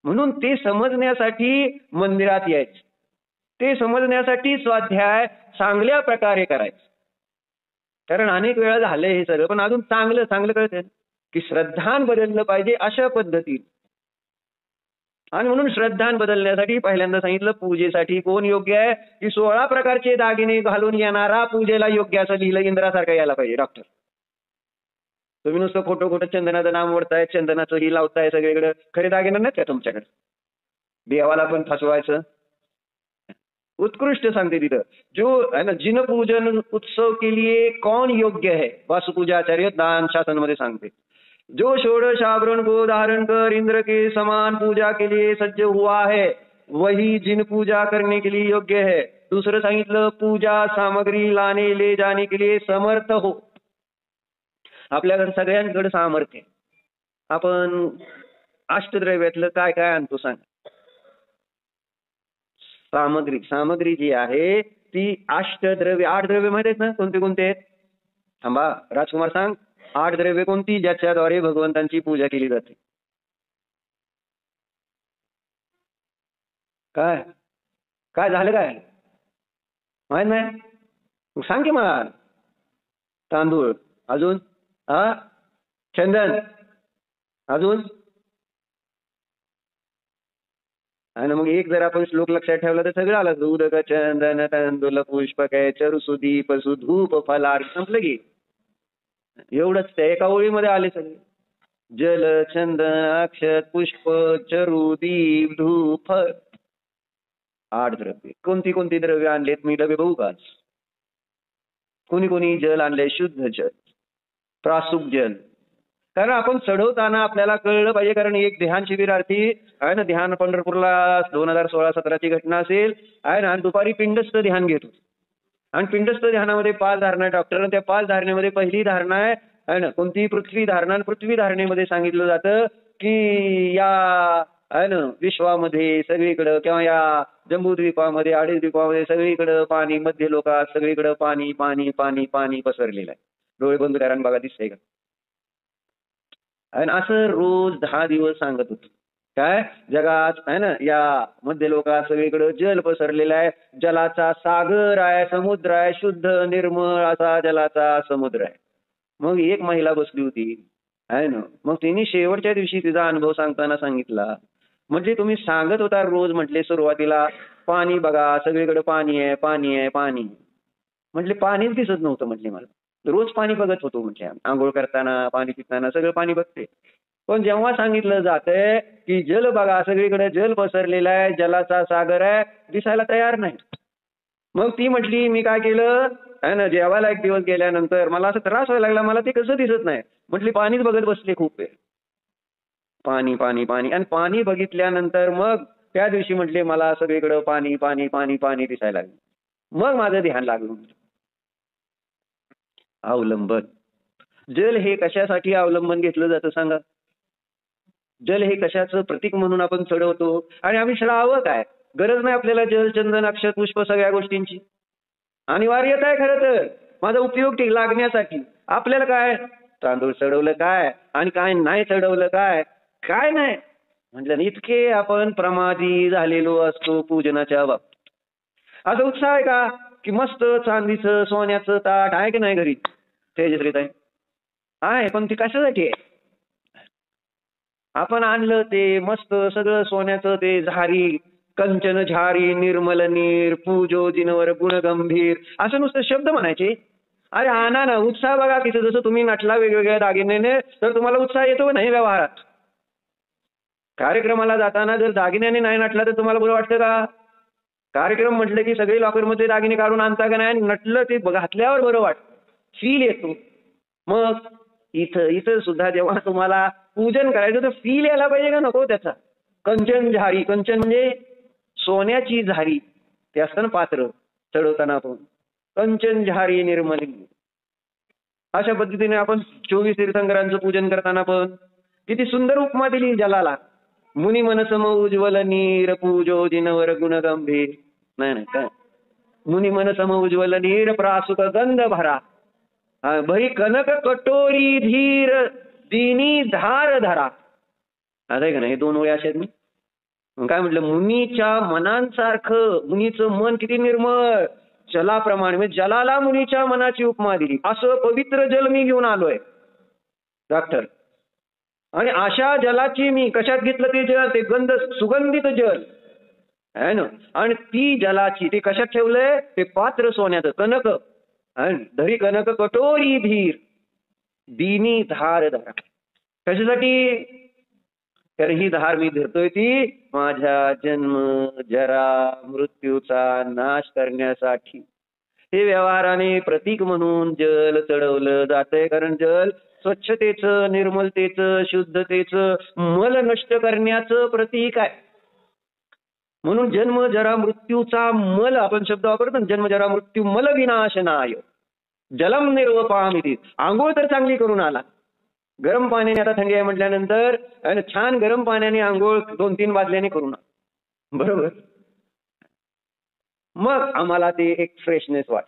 Speaker 1: म्हणून ते समजण्यासाठी मंदिरात यायचे, ते समजण्यासाठी स्वाध्याय चांगल्या प्रकारे करायचे. कारण अनेक वेळा झालंय हे सगळं, पण अजून चांगलं चांगलं कळतंय की श्रद्धान बदललं पाहिजे अशा पद्धतीने. आणि म्हणून श्रद्धान बदलण्यासाठी पहिल्यांदा सांगितलं पूजेसाठी कोण योग्य आहे, की 16 प्रकारचे दागिने घालून येणारा पूजेला योग्य असं लिहिलं, इंद्रासारखं यायला पाहिजे डॉक्टर. तुम्ही नुसतं खोटं खोटं चंदनाचं नाम ओढताय, चंदनाचं ही लावताय सगळीकडे, खरे दागिने नाहीत का तुमच्याकडे, देवाला पण फसवायचं. उत्कृष्ट सांगते तिथं, जो है ना जिन पूजन उत्सव के लिए कौन योग्य है, वासुपूजाचार्य दान शासन मध्ये सांगते. जो षोडश आवरण को धारण कर इंद्र के समान पूजा के लिए सज्ज हुआ है वही जिन पूजा करने के लिए योग्य है. दुसरं सांगितलं पूजा सामग्री लाने ले जाने के लिए समर्थ हो. आपल्याकडे सगळ्यांकडे सामर्थ्य. आपण अष्टद्रव्यातलं काय काय आणतो सांग. सामग्री, सामग्री जी आहे ती अष्टद्रव्य, 8 द्रव्य माहित आहेत ना कोणते कोणते आहेत. थांबा राजकुमार सांग, 8 द्रव्य कोणती ज्याच्याद्वारे भगवंतांची पूजा केली जाते. काय काय झालं, काय माहित नाही सांग की मला. तांदूळ, अजून चंदन, अजून. आणि मग एक जर आपण श्लोक लक्षात ठेवला तर सगळं आलं. उदक चंदन तांदूळ पुष्पक चरु दीप सुधूप फलार, संपलं की. एवढंच त्या एका ओळीमध्ये आले सगळे. जल चंदन अक्षत पुष्प चरु दीप धूप. 8 द्रव्य. कोणती कोणती द्रव्य आणलेत मी डबे बघू का. कोणी कोणी जल आणले, शुद्ध जल, प्रासूक जल. कारण आपण चढवताना आपल्याला कळलं पाहिजे, कारण एक ध्यान शिबिरार्थी आहे ना, ध्यान पंढरपूरला 2016-17ची घटना असेल आहे ना, आणि दुपारी पिंडस्थ ध्यान घेतो. आणि पिंडस्थ ध्यानामध्ये 5 धारणा डॉक्टर, त्या 5 धारणेमध्ये पहिली धारणा आहे आहे ना, कोणतीही पृथ्वी धारणा, पृथ्वी धारणेमध्ये सांगितलं जातं की या आहे ना विश्वामध्ये सगळीकडं किंवा या जम्बूद्वीपामध्ये, अडीच द्वीपामध्ये सगळीकडं पाणी, मध्य लोकात सगळीकडं पाणी पाणी पाणी पाणी पसरलेलं आहे. डोळे बंद करा बघा, दिसतंय का? आणि असं रोज 10 दिवस सांगत होतो. काय जगात आहे ना या मध्य लोकात सगळीकडे जल पसरलेला आहे, जलाचा सागर आहे, समुद्र आहे, शुद्ध निर्मळ असा जलाचा समुद्र आहे. मग एक महिला बसली होती आहे ना, मग तिने शेवटच्या दिवशी तिचा अनुभव सांगताना सांगितला, म्हणजे तुम्ही सांगत होता रोज, म्हटले सुरुवातीला पाणी बघा सगळीकडे पाणी आहे पाणी आहे पाणी, म्हटले पाणीच दिसत नव्हतं म्हटले मला, रोज पाणी बघत होतो म्हटले, आंघोळ करताना पाणी पिताना सगळं पाणी बघते, पण जेव्हा सांगितलं जातंय की जल बघा सगळीकडे जल पसरलेला आहे, जलाचा सागर आहे, दिसायला तयार नाही. मग ती म्हटली मी काय केलं आहे ना, जेवायला एक दिवस गेल्यानंतर मला असं त्रास व्हायला लागला, मला ते कसं दिसत नाही, म्हटली पाणीच बघत बसले खूप वेळ, पाणी पाणी पाणी, आणि पाणी बघितल्यानंतर मग त्या दिवशी म्हटले मला सगळीकडे पाणी पाणी पाणी पाणी दिसायला लागलं. मग माझं ध्यान लागलं. अवलंबन, जल हे कशासाठी अवलंबन घेतलं जातं सांगा? जल हे कशाचं प्रतीक म्हणून आपण चढवतो, आणि आम्ही श्रावक काय, गरज नाही आपल्याला जल चंदन अक्षत पुष्प सगळ्या गोष्टींची, अनिवार्यता आहे खरं तर, माझा उपयोग ठीक लागण्यासाठी. आपल्याला काय तांदूळ चढवलं काय आणि काय नाही चढवलं काय, काय नाही म्हटलं, इतके आपण प्रमादी झालेलो असतो पूजनाच्या बाबतीत. असं उत्साह आहे का की मस्त चांदीचं सोन्याचं ताट आहे की नाही घरी तेजश्रीत आहे, पण ती कशासाठी आहे? आपण आणलं ते मस्त सगळं सोन्याचं ते झारी, कंचन झारी निर्मल नीर पूजो जिनवर गुणगंभीर, असं नुसतं शब्द म्हणायचे. अरे आणा ना, उत्साह बघा की जसं तुम्ही नटला वेगवेगळ्या दागिन्याने तर तुम्हाला उत्साह येतो का नाही व्यवहारात? कार्यक्रमाला जाताना जर दागिन्याने नाही नटला तर तुम्हाला बरं वाटतं का? कार्यक्रम म्हटलं की सगळे लॉकरमध्ये दागिने काढून आणता का नाही, आणि नटलं ते घातल्यावर बरं वाटतं, फील येतो. मग इथं इथं सुद्धा जेव्हा तुम्हाला पूजन करायचं तर फील यायला पाहिजे का नको त्याचा? कंचन झारी, कंचन म्हणजे सोन्याची झारी, ते असतं ना पात्र चढवताना आपण, कंचन झारी निर्मली. अशा पद्धतीने आपण 24 तीर्थंकरांचं पूजन करताना पण किती सुंदर उपमा दिली जलाला. मुनी मनसम उज्ज्वल नीर पूजो जिनवर गुणगंभीर, नाही नाही काय, मुनी मनसम उज्ज्वल नीर प्रासुक गंध भरा, भरी कनक कटोरी धीर दिनी धार धरा. आता आहे का नाही, हे 2 ओळी अशा आहेत. मग काय म्हटलं, मुनीच्या मनांसारखं, मुनीचं मन किती निर्मळ, जलाप्रमाणे, म्हणजे जलाला मुनीच्या मनाची उपमा दिली. असं पवित्र जल मी घेऊन आलोय डॉक्टर, आणि अशा जलाची मी कशात घेतलं ते जल, ते गंध सुगंधित जल आहे ना, आणि ती जलाची ते कशात ठेवलंय, ते पात्र सोन्याचं कनक, धरी कनक कटोरी धीर दिनी धार धरा. कशासाठी? तर ही धार मी धरतोय ती माझ्या जन्म जरा मृत्यूचा नाश करण्यासाठी. हे व्यवहाराने प्रतीक म्हणून जल चढवलं जातंय, कारण जल स्वच्छतेचं, निर्मलतेचं, शुद्धतेचं, मल नष्ट करण्याचं प्रतीक आहे. म्हणून जन्म जरा मृत्यूचा मल आपण शब्द वापरतो, जन्म जरा मृत्यू मल विनाशनाय जलम निर्वपामिती. आंघोळ तर चांगली करून आला, गरम पाण्याने, आता थंडी आहे म्हटल्यानंतर छान गरम पाण्याने आंघोळ 2-3 बादल्याने करून आला, बरोबर. मग आम्हाला ते एक फ्रेशनेस वाटत.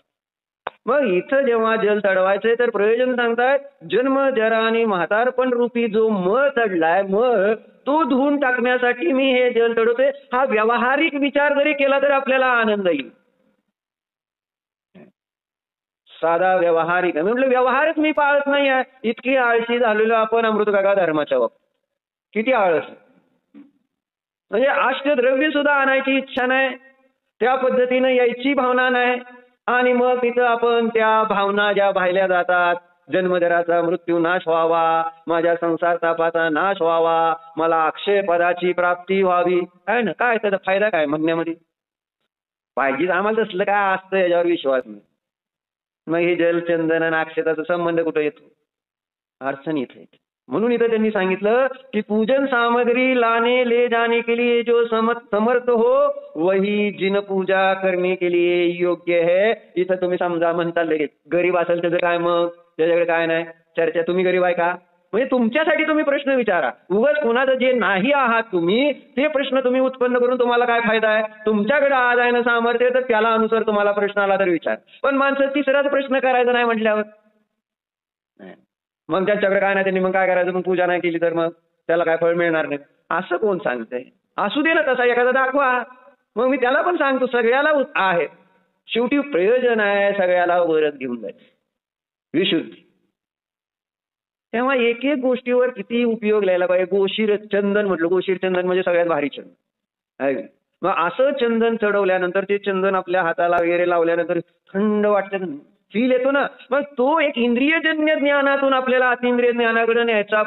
Speaker 1: मग इथं जेव्हा जल चढवायचंय तर प्रयोजन सांगतायत, जन्म जरा आणि म्हातारपण रूपी जो मळ चढलाय, मळ तो धुवून टाकण्यासाठी मी हे जल चढवते. हा व्यावहारिक विचार जरी केला तर आपल्याला आनंद येईल. साधा व्यवहारिक, म्हणजे व्यवहारच मी पाळत नाही आहे, इतकी आळशी झालेलो आपण अमृतकाका धर्माच्या बाबतीत. किती आळस, म्हणजे अष्टद्रव्य सुद्धा आणायची इच्छा नाही, त्या पद्धतीनं यायची भावना नाही, आणि मग तिथं आपण त्या भावना ज्या पाहिल्या जातात, जन्मजराचा मृत्यू नाश व्हावा, माझ्या संसार तापाचा नाश व्हावा, मला अक्षय पदाची प्राप्ती व्हावी, आहे ना, काय त्याचा फायदा काय म्हणण्यामध्ये? पाहिजे आम्हाला तसलं काय असतं याच्यावर विश्वास नाही. मग हे जलचंदन आणि अक्षताचा संबंध कुठं येतो? अडचण इथे. म्हणून इथं त्यांनी सांगितलं की पूजन सामग्री लाने ले जाने के लिए जो समर्थ हो वही जिन पूजा करने के लिए योग्य है. इथं तुम्ही समजा म्हणता लगेच गरीब असेल त्याचं काय, मग त्याच्याकडे काय नाही, चर्चा, तुम्ही गरीब आहे का? म्हणजे तुमच्यासाठी तुम्ही प्रश्न विचारा. उगाच कोणाचं जे नाही आहात तुम्ही ते प्रश्न तुम्ही उत्पन्न करून तुम्हाला काय फायदा आहे? तुमच्याकडे आज आहे ना सामर्थ्य, तर त्याला अनुसार तुम्हाला प्रश्न आला तर विचार. पण माणसं तिसराच प्रश्न करायचा नाही म्हटल्यावर मग त्यांच्याकडे काय नाही, त्यांनी मग काय करायचं? मग पूजा नाही केली तर मग त्याला काय फळ मिळणार नाही असं कोण सांगतंय? असू दे ना तसा एखादा दाखवा. मग मी त्याला पण सांगतो सगळ्याला आहे, शेवटी प्रयोजन आहे सगळ्याला वरच घेऊन जायचं विशुद्धी. तेव्हा एक एक गोष्टीवर किती उपयोग लिहायला पाहिजे. गोशीर चंदन म्हटलं, गोशीर चंदन म्हणजे सगळ्यात भारी चंदन आहे. मग असं चंदन चढवल्यानंतर ते चंदन आपल्या हाताला वगैरे लावल्यानंतर थंड वाटतं, फील येतो ना. मग तो एक इंद्रियजन्य ज्ञानातून आपल्याला अतिंद्रिय ज्ञानाकडे न्यायचा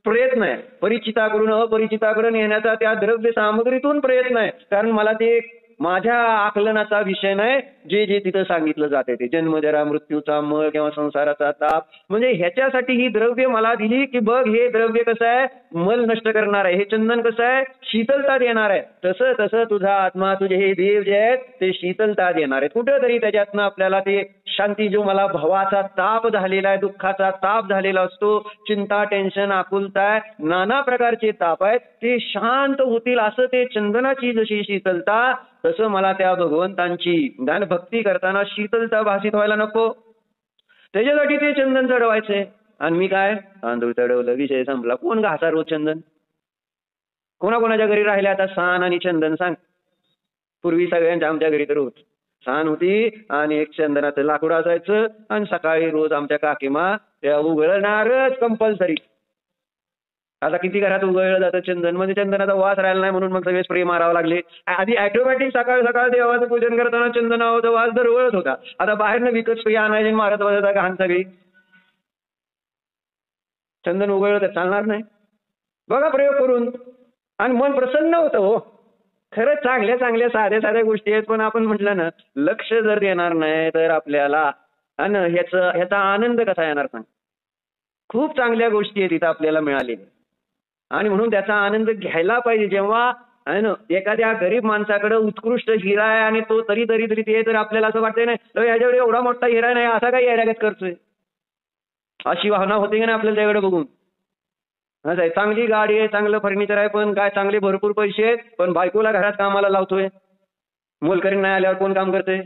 Speaker 1: प्रयत्न आहे. परिचिताकडून अपरिचिताकडे नेण्याचा त्या द्रव्य सामग्रीतून प्रयत्न आहे. कारण मला ते माझ्या आकलनाचा विषय नाही, जे जे तिथं सांगितलं जाते ते जन्मजरा मृत्यूचा मळ किंवा संसाराचा ताप. म्हणजे ह्याच्यासाठी ही द्रव्य मला दिली की बघ हे द्रव्य कसं आहे, मल नष्ट करणार आहे. हे चंदन कसं आहे, शीतलता देणार आहे. तसं तसं तुझा आत्मा, तुझे हे देव जे आहेत ते शीतलता देणार आहेत. कुठंतरी त्याच्यातनं आपल्याला ते शांती, जो मला भवाचा ताप झालेला आहे, दुःखाचा ताप झालेला असतो, चिंता, टेन्शन, आकुलता, नाना प्रकारचे ताप आहेत, ते शांत होतील. असं ते चंदनाची जशी शीतलता, तसं मला त्या भगवंतांची ज्ञानभक्ती करताना शीतलता भासित व्हायला नको. त्याच्यासाठी ते चंदन चढवायचे. आणि मी काय तांदूळ चढवलं, विषय संपला. कोण घासा रोज चंदन? कोणाकोणाच्या घरी राहिले आता सान आणि चंदन? सांग. पूर्वी सगळ्यांच्या आमच्या घरी तर होत सान होती आणि एक चंदनाचं लाकूड असायचं. आणि सकाळी रोज आमच्या काकीमा त्या उघडणारच कंपल्सरी. आता किती घरात उघडलं जातं चंदन, म्हणजे चंदनाचा वास राहिला नाही म्हणून मग सगळे स्प्रे मारावं लागले. आधी ऑटोमॅटिक सकाळ सकाळ देवाचं पूजन करताना चंदनाचा वास दरवळत होता. आता बाहेरनं विकत स्प्रे आणायचे, मारत बसायचा घाण सगळी. चंदन उघडलं तर चालणार नाही. बघा प्रयोग करून, आणि मन प्रसन्न होतं. हो खरंच चांगल्या चांगल्या साध्या साध्या गोष्टी आहेत, पण आपण म्हटलं ना लक्ष जर देणार नाही तर आपल्याला आणि ह्याचा आनंद कसा येणार सांग. खूप चांगल्या गोष्टी आहेत तिथं आपल्याला मिळालेल्या, आणि म्हणून त्याचा आनंद घ्यायला पाहिजे. जेव्हा आहे ना एखाद्या गरीब माणसाकडे उत्कृष्ट हिरा आहे आणि तो तरी तरी तरी ते, तर आपल्याला असं वाटतंय नाही ह्याच्याकडे एवढा मोठा हिरा नाही, असा काही येड्यागत करतोय, अशी भावना होते की नाही आपल्याला त्याकडे बघून. असं आहे, चांगली गाडी आहे, चांगलं फर्निचर आहे, पण काय चांगले भरपूर पैसे आहेत, पण बायकोला घरात कामाला लावतोय. मोलकरीण नाही आल्यावर कोण काम करते?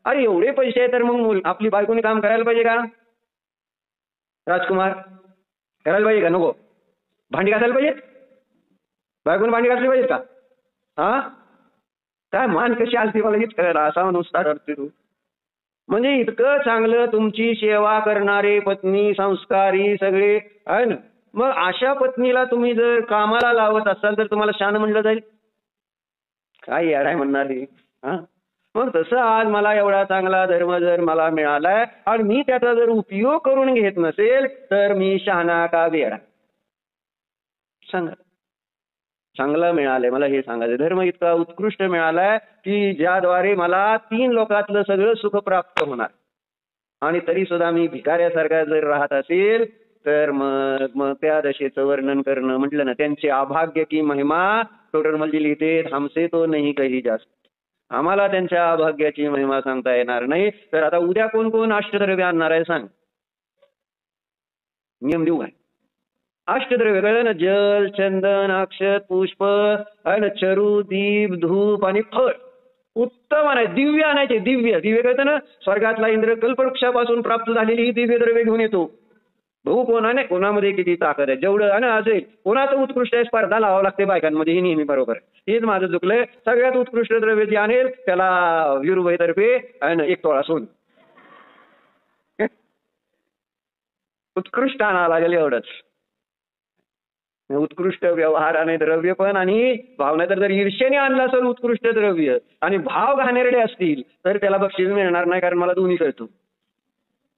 Speaker 1: अरे एवढे पैसे आहे तर मग आपली बायकोने काम करायला पाहिजे का? राजकुमार करायला पाहिजे का? नको. भांडी घासायला पाहिजे? बायकोने भांडी घासली पाहिजे का? हा काय मान कशी आलती मला हेच कळलं. असा नुसता करते तू. म्हणजे इतकं चांगलं तुमची सेवा करणारे पत्नी, संस्कारी सगळे आहे ना, मग अशा पत्नीला तुम्ही जर कामाला लावत असाल तर तुम्हाला शान म्हणलं जाईल? काय येडाय म्हणणार हे? हा मग तसं आज मला एवढा चांगला धर्म जर मला मिळालाय आणि मी त्याचा जर उपयोग करून घेत नसेल तर मी शहाणा का वेडा? सांगा. चांगलं मिळालंय मला हे सांगायचं. धर्म इतका उत्कृष्ट मिळालाय की ज्याद्वारे मला 3 लोकातलं सगळं सुख प्राप्त होणार, आणि तरी सुद्धा मी भिकाऱ्यासारखा जर राहत असेल तर मग त्या दशेचं वर्णन करणं म्हटलं ना, त्यांचे अभाग्य की महिमा टोटरमलजी लिहिते, हमसे तो नाही काही जास्त. आम्हाला त्यांच्या अभाग्याची महिमा सांगता येणार नाही. तर आता उद्या कोण कोण अष्टद्रव्य आणणार आहे सांग? नियम देऊ काय? अष्टद्रव्य कळलं ना, जल, चंदन, अक्षत, पुष्प, चरू, दीप, धूप आणि फळ. उत्तम आणायचे, दिव्य आणायचे. दिव्य दिव्य कळतं ना, स्वर्गातला इंद्र कल्पवृक्षापासून प्राप्त झालेली ही दिव्य द्रव्य घेऊन येतो. भाऊ कोणाने, कोणामध्ये किती ताकद आहे, जेवढं आणि असेल कोणाचं उत्कृष्ट आहे स्पर्धा लावावं लागते बायकांमध्ये, ही नेहमी बरोबर. हेच माझं चुकलंय. सगळ्यात उत्कृष्ट द्रव्य जे आणेल त्याला विरुबाईतर्फे आहे 1 तोळा सोन. उत्कृष्ट आणावं लागेल एवढंच. उत्कृष्ट व्यवहार आणि द्रव्य पण, आणि भावना जर ईर्ष्येने आणला असेल उत्कृष्ट द्रव्य आणि भाव घाणेरडे असतील तर त्याला बक्षीस मिळणार नाही, कारण मला दोन्ही कळतो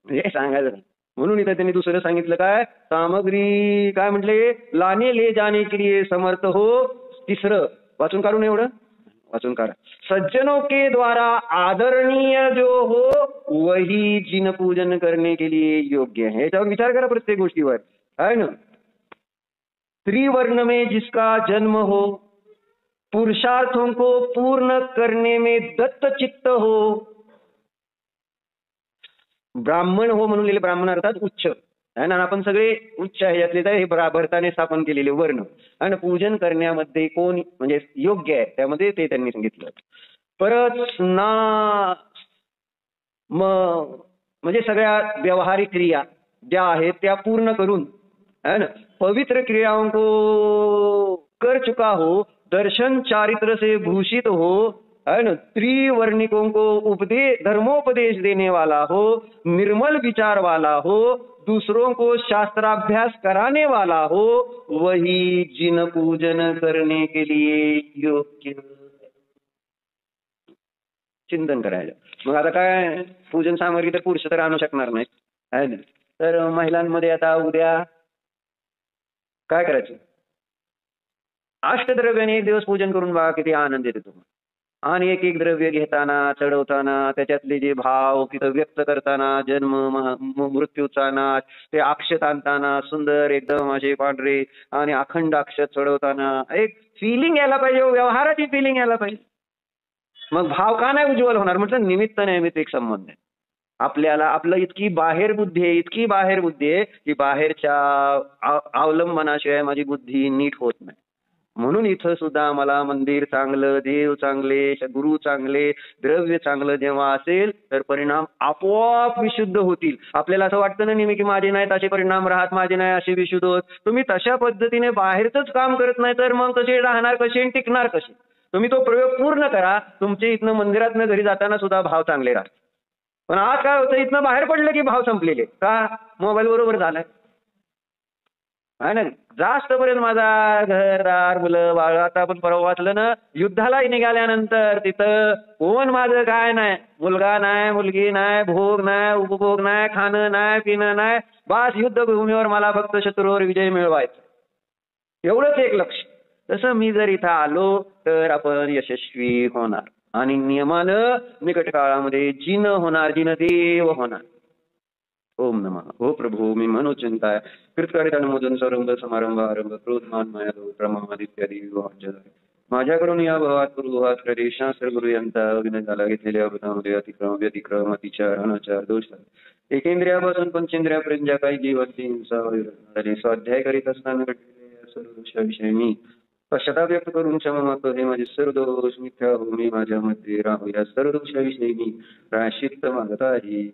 Speaker 1: हे सांगायचं. म्हणून इथं त्यांनी दुसरं सांगितलं काय, सामग्री काय म्हटले, लाने ले जाने के लिए समर्थ हो. तिसरं वाचून काढून, एवढं वाचून काढा. सज्जनों के द्वारा आदरणीय जो हो वही जिन पूजन करने के लिए योग्य है. याच्यावर विचार करा प्रत्येक गोष्टीवर, है ना. त्रिवर्ण में जिसका जन्म हो, पुरुषार्थों को पूर्ण करने में दत्त चित्त हो. ब्राह्मण हो म्हणून लिहिले, ब्राह्मण अर्थात उच्च, आहे ना. आपण सगळे उच्च ह्याच्यातले तर हे भरताने स्थापन केलेले वर्ण आणि पूजन करण्यामध्ये कोण म्हणजे योग्य आहे त्यामध्ये ते त्यांनी सांगितलं. परत ना मग म्हणजे सगळ्या व्यावहारिक क्रिया ज्या आहेत त्या पूर्ण करून है ना पवित्र क्रियाओं को कर चुका हो, दर्शन चारित्र से भूषित हो, है ना, त्रिवर्णिकों को धर्मोपदेश देने वाला हो, निर्मल विचार वाला हो, दूसरों को शास्त्राभ्यास कराने वाला हो, वही जिन पूजन करने के लिए योग्य. चिंतन करायचं. मग आता काय पूजन सामग्री तर पुरुष तर आणू शकणार नाही आहे ना. तर महिलांमध्ये आता उद्या काय करायचं, अष्टद्रव्याने एक दिवस पूजन करून बघा किती आनंद येतो तुम्हाला. आणि एक एक द्रव्य घेताना चढवताना त्याच्यातले जे भाव तिथं व्यक्त करताना जन्म मृत्यूचा नाश ते अक्षत आणताना सुंदर एकदम असे पांढरे आणि अखंड अक्षत चढवताना एक फिलिंग यायला पाहिजे, व्यवहाराची फिलिंग यायला पाहिजे. मग भाव का नाही उज्ज्वल होणार म्हटलं, निमित्त नैमित्तिक संबंध आहे. आपल्याला आपलं इतकी बाहेर बुद्धी आहे, इतकी बाहेर बुद्धी आहे की बाहेरच्या अवलंबनाशिवाय माझी बुद्धी नीट होत नाही. म्हणून इथं सुद्धा मला मंदिर चांगलं, देव चांगले, गुरु चांगले, द्रव्य चांगलं जेव्हा असेल तर परिणाम आपोआप विशुद्ध होतील. आपल्याला असं वाटतं ना नेहमी की माझे नाहीत असे परिणाम राहत, माझे नाही असे विशुद्ध होत. तुम्ही तशा पद्धतीने बाहेरच काम करत नाही तर मग कसे राहणार, कसे टिकणार कसे. तुम्ही तो प्रयोग पूर्ण करा. तुमचे इथनं मंदिरातनं घरी जाताना सुद्धा भाव चांगले राहतात. पण आज काय होतं, इथनं बाहेर पडलं की भाव संपलेले का, मोबाईल बरोबर झालाय आहे ना. जास्त पर्यंत माझा घरदार मुलं बाळ. आता आपण परवा वाचलं ना, युद्धाला निघाल्यानंतर तिथं कोण माझं काय नाही, मुलगा नाही, मुलगी नाही, भोग नाही, उपभोग नाही, खाणं नाही, पिणं नाही, बस युद्धभूमीवर मला फक्त शत्रूवर विजय मिळवायचा, एवढंच एक लक्ष. तसं मी जर इथं आलो तर आपण यशस्वी होणार आणि नियमानं निकट काळामध्ये जिन होणार, जिन देव होणार. ओम नमः. हो प्रभू, मी मनोचिंताय कृतकार्य अनुमोदन समारंभ आरंभ क्रोध मान माया प्रमाद इत्यादी विवाह माझ्याकडून या भावात पूर्वभात प्रदेश शास्त्र गुरु यांचा विनय झाला. घेतलेल्या अवधानामध्ये अतिक्रम व्यतिक्रम अतिचार अनाचार दोष एकेंद्रियापासून पंचेंद्रियापर्यंत ज्या काही जीवांची हिंसा झाली, स्वाध्याय करीत असताना घडलेल्या सर्व दोषाविषयी मी पश्चाताप व्यक्त करून क्षमा मागतो. हे माझे सर्व दोष मिथ्या हो, मी माझ्यामध्ये राहू. या सर्व दोषाविषयी मी प्रायश्चित्त मागत आहे.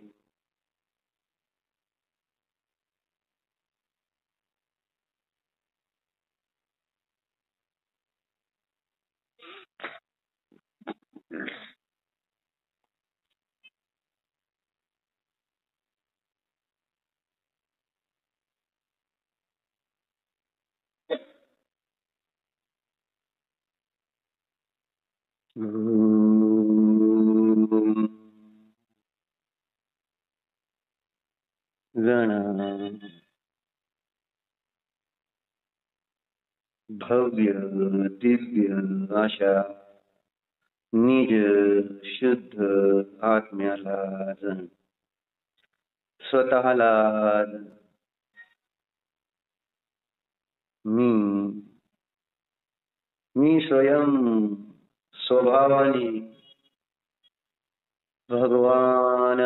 Speaker 1: गण भव्य दिव्य अशा निज शुद्ध आत्म्याला जण स्वतःला मी स्वयं स्वभावाने भगवान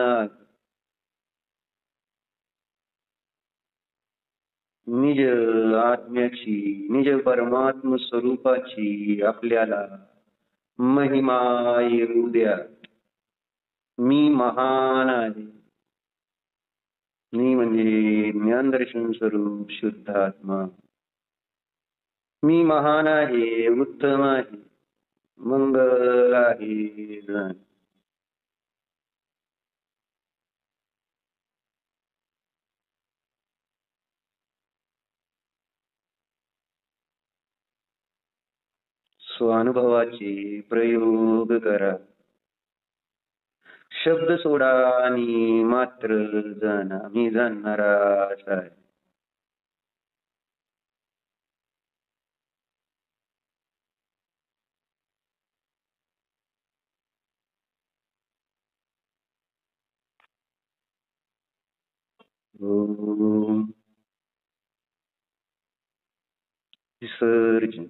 Speaker 1: निज आत्म्याची, निज परमात्म स्वरूपाची आपल्याला महिमा येऊ द्या. मी महान आहे. मी म्हणजे ज्ञानदर्शन स्वरूप शुद्ध आत्मा. मी महान आहे, उत्तम आहे, मंगल आहे. स्वानुभवाचे प्रयोग करा. शब्द सोडा आणि मात्र जाणा. मी जाणणाराच आहे. ओम विसर्जन.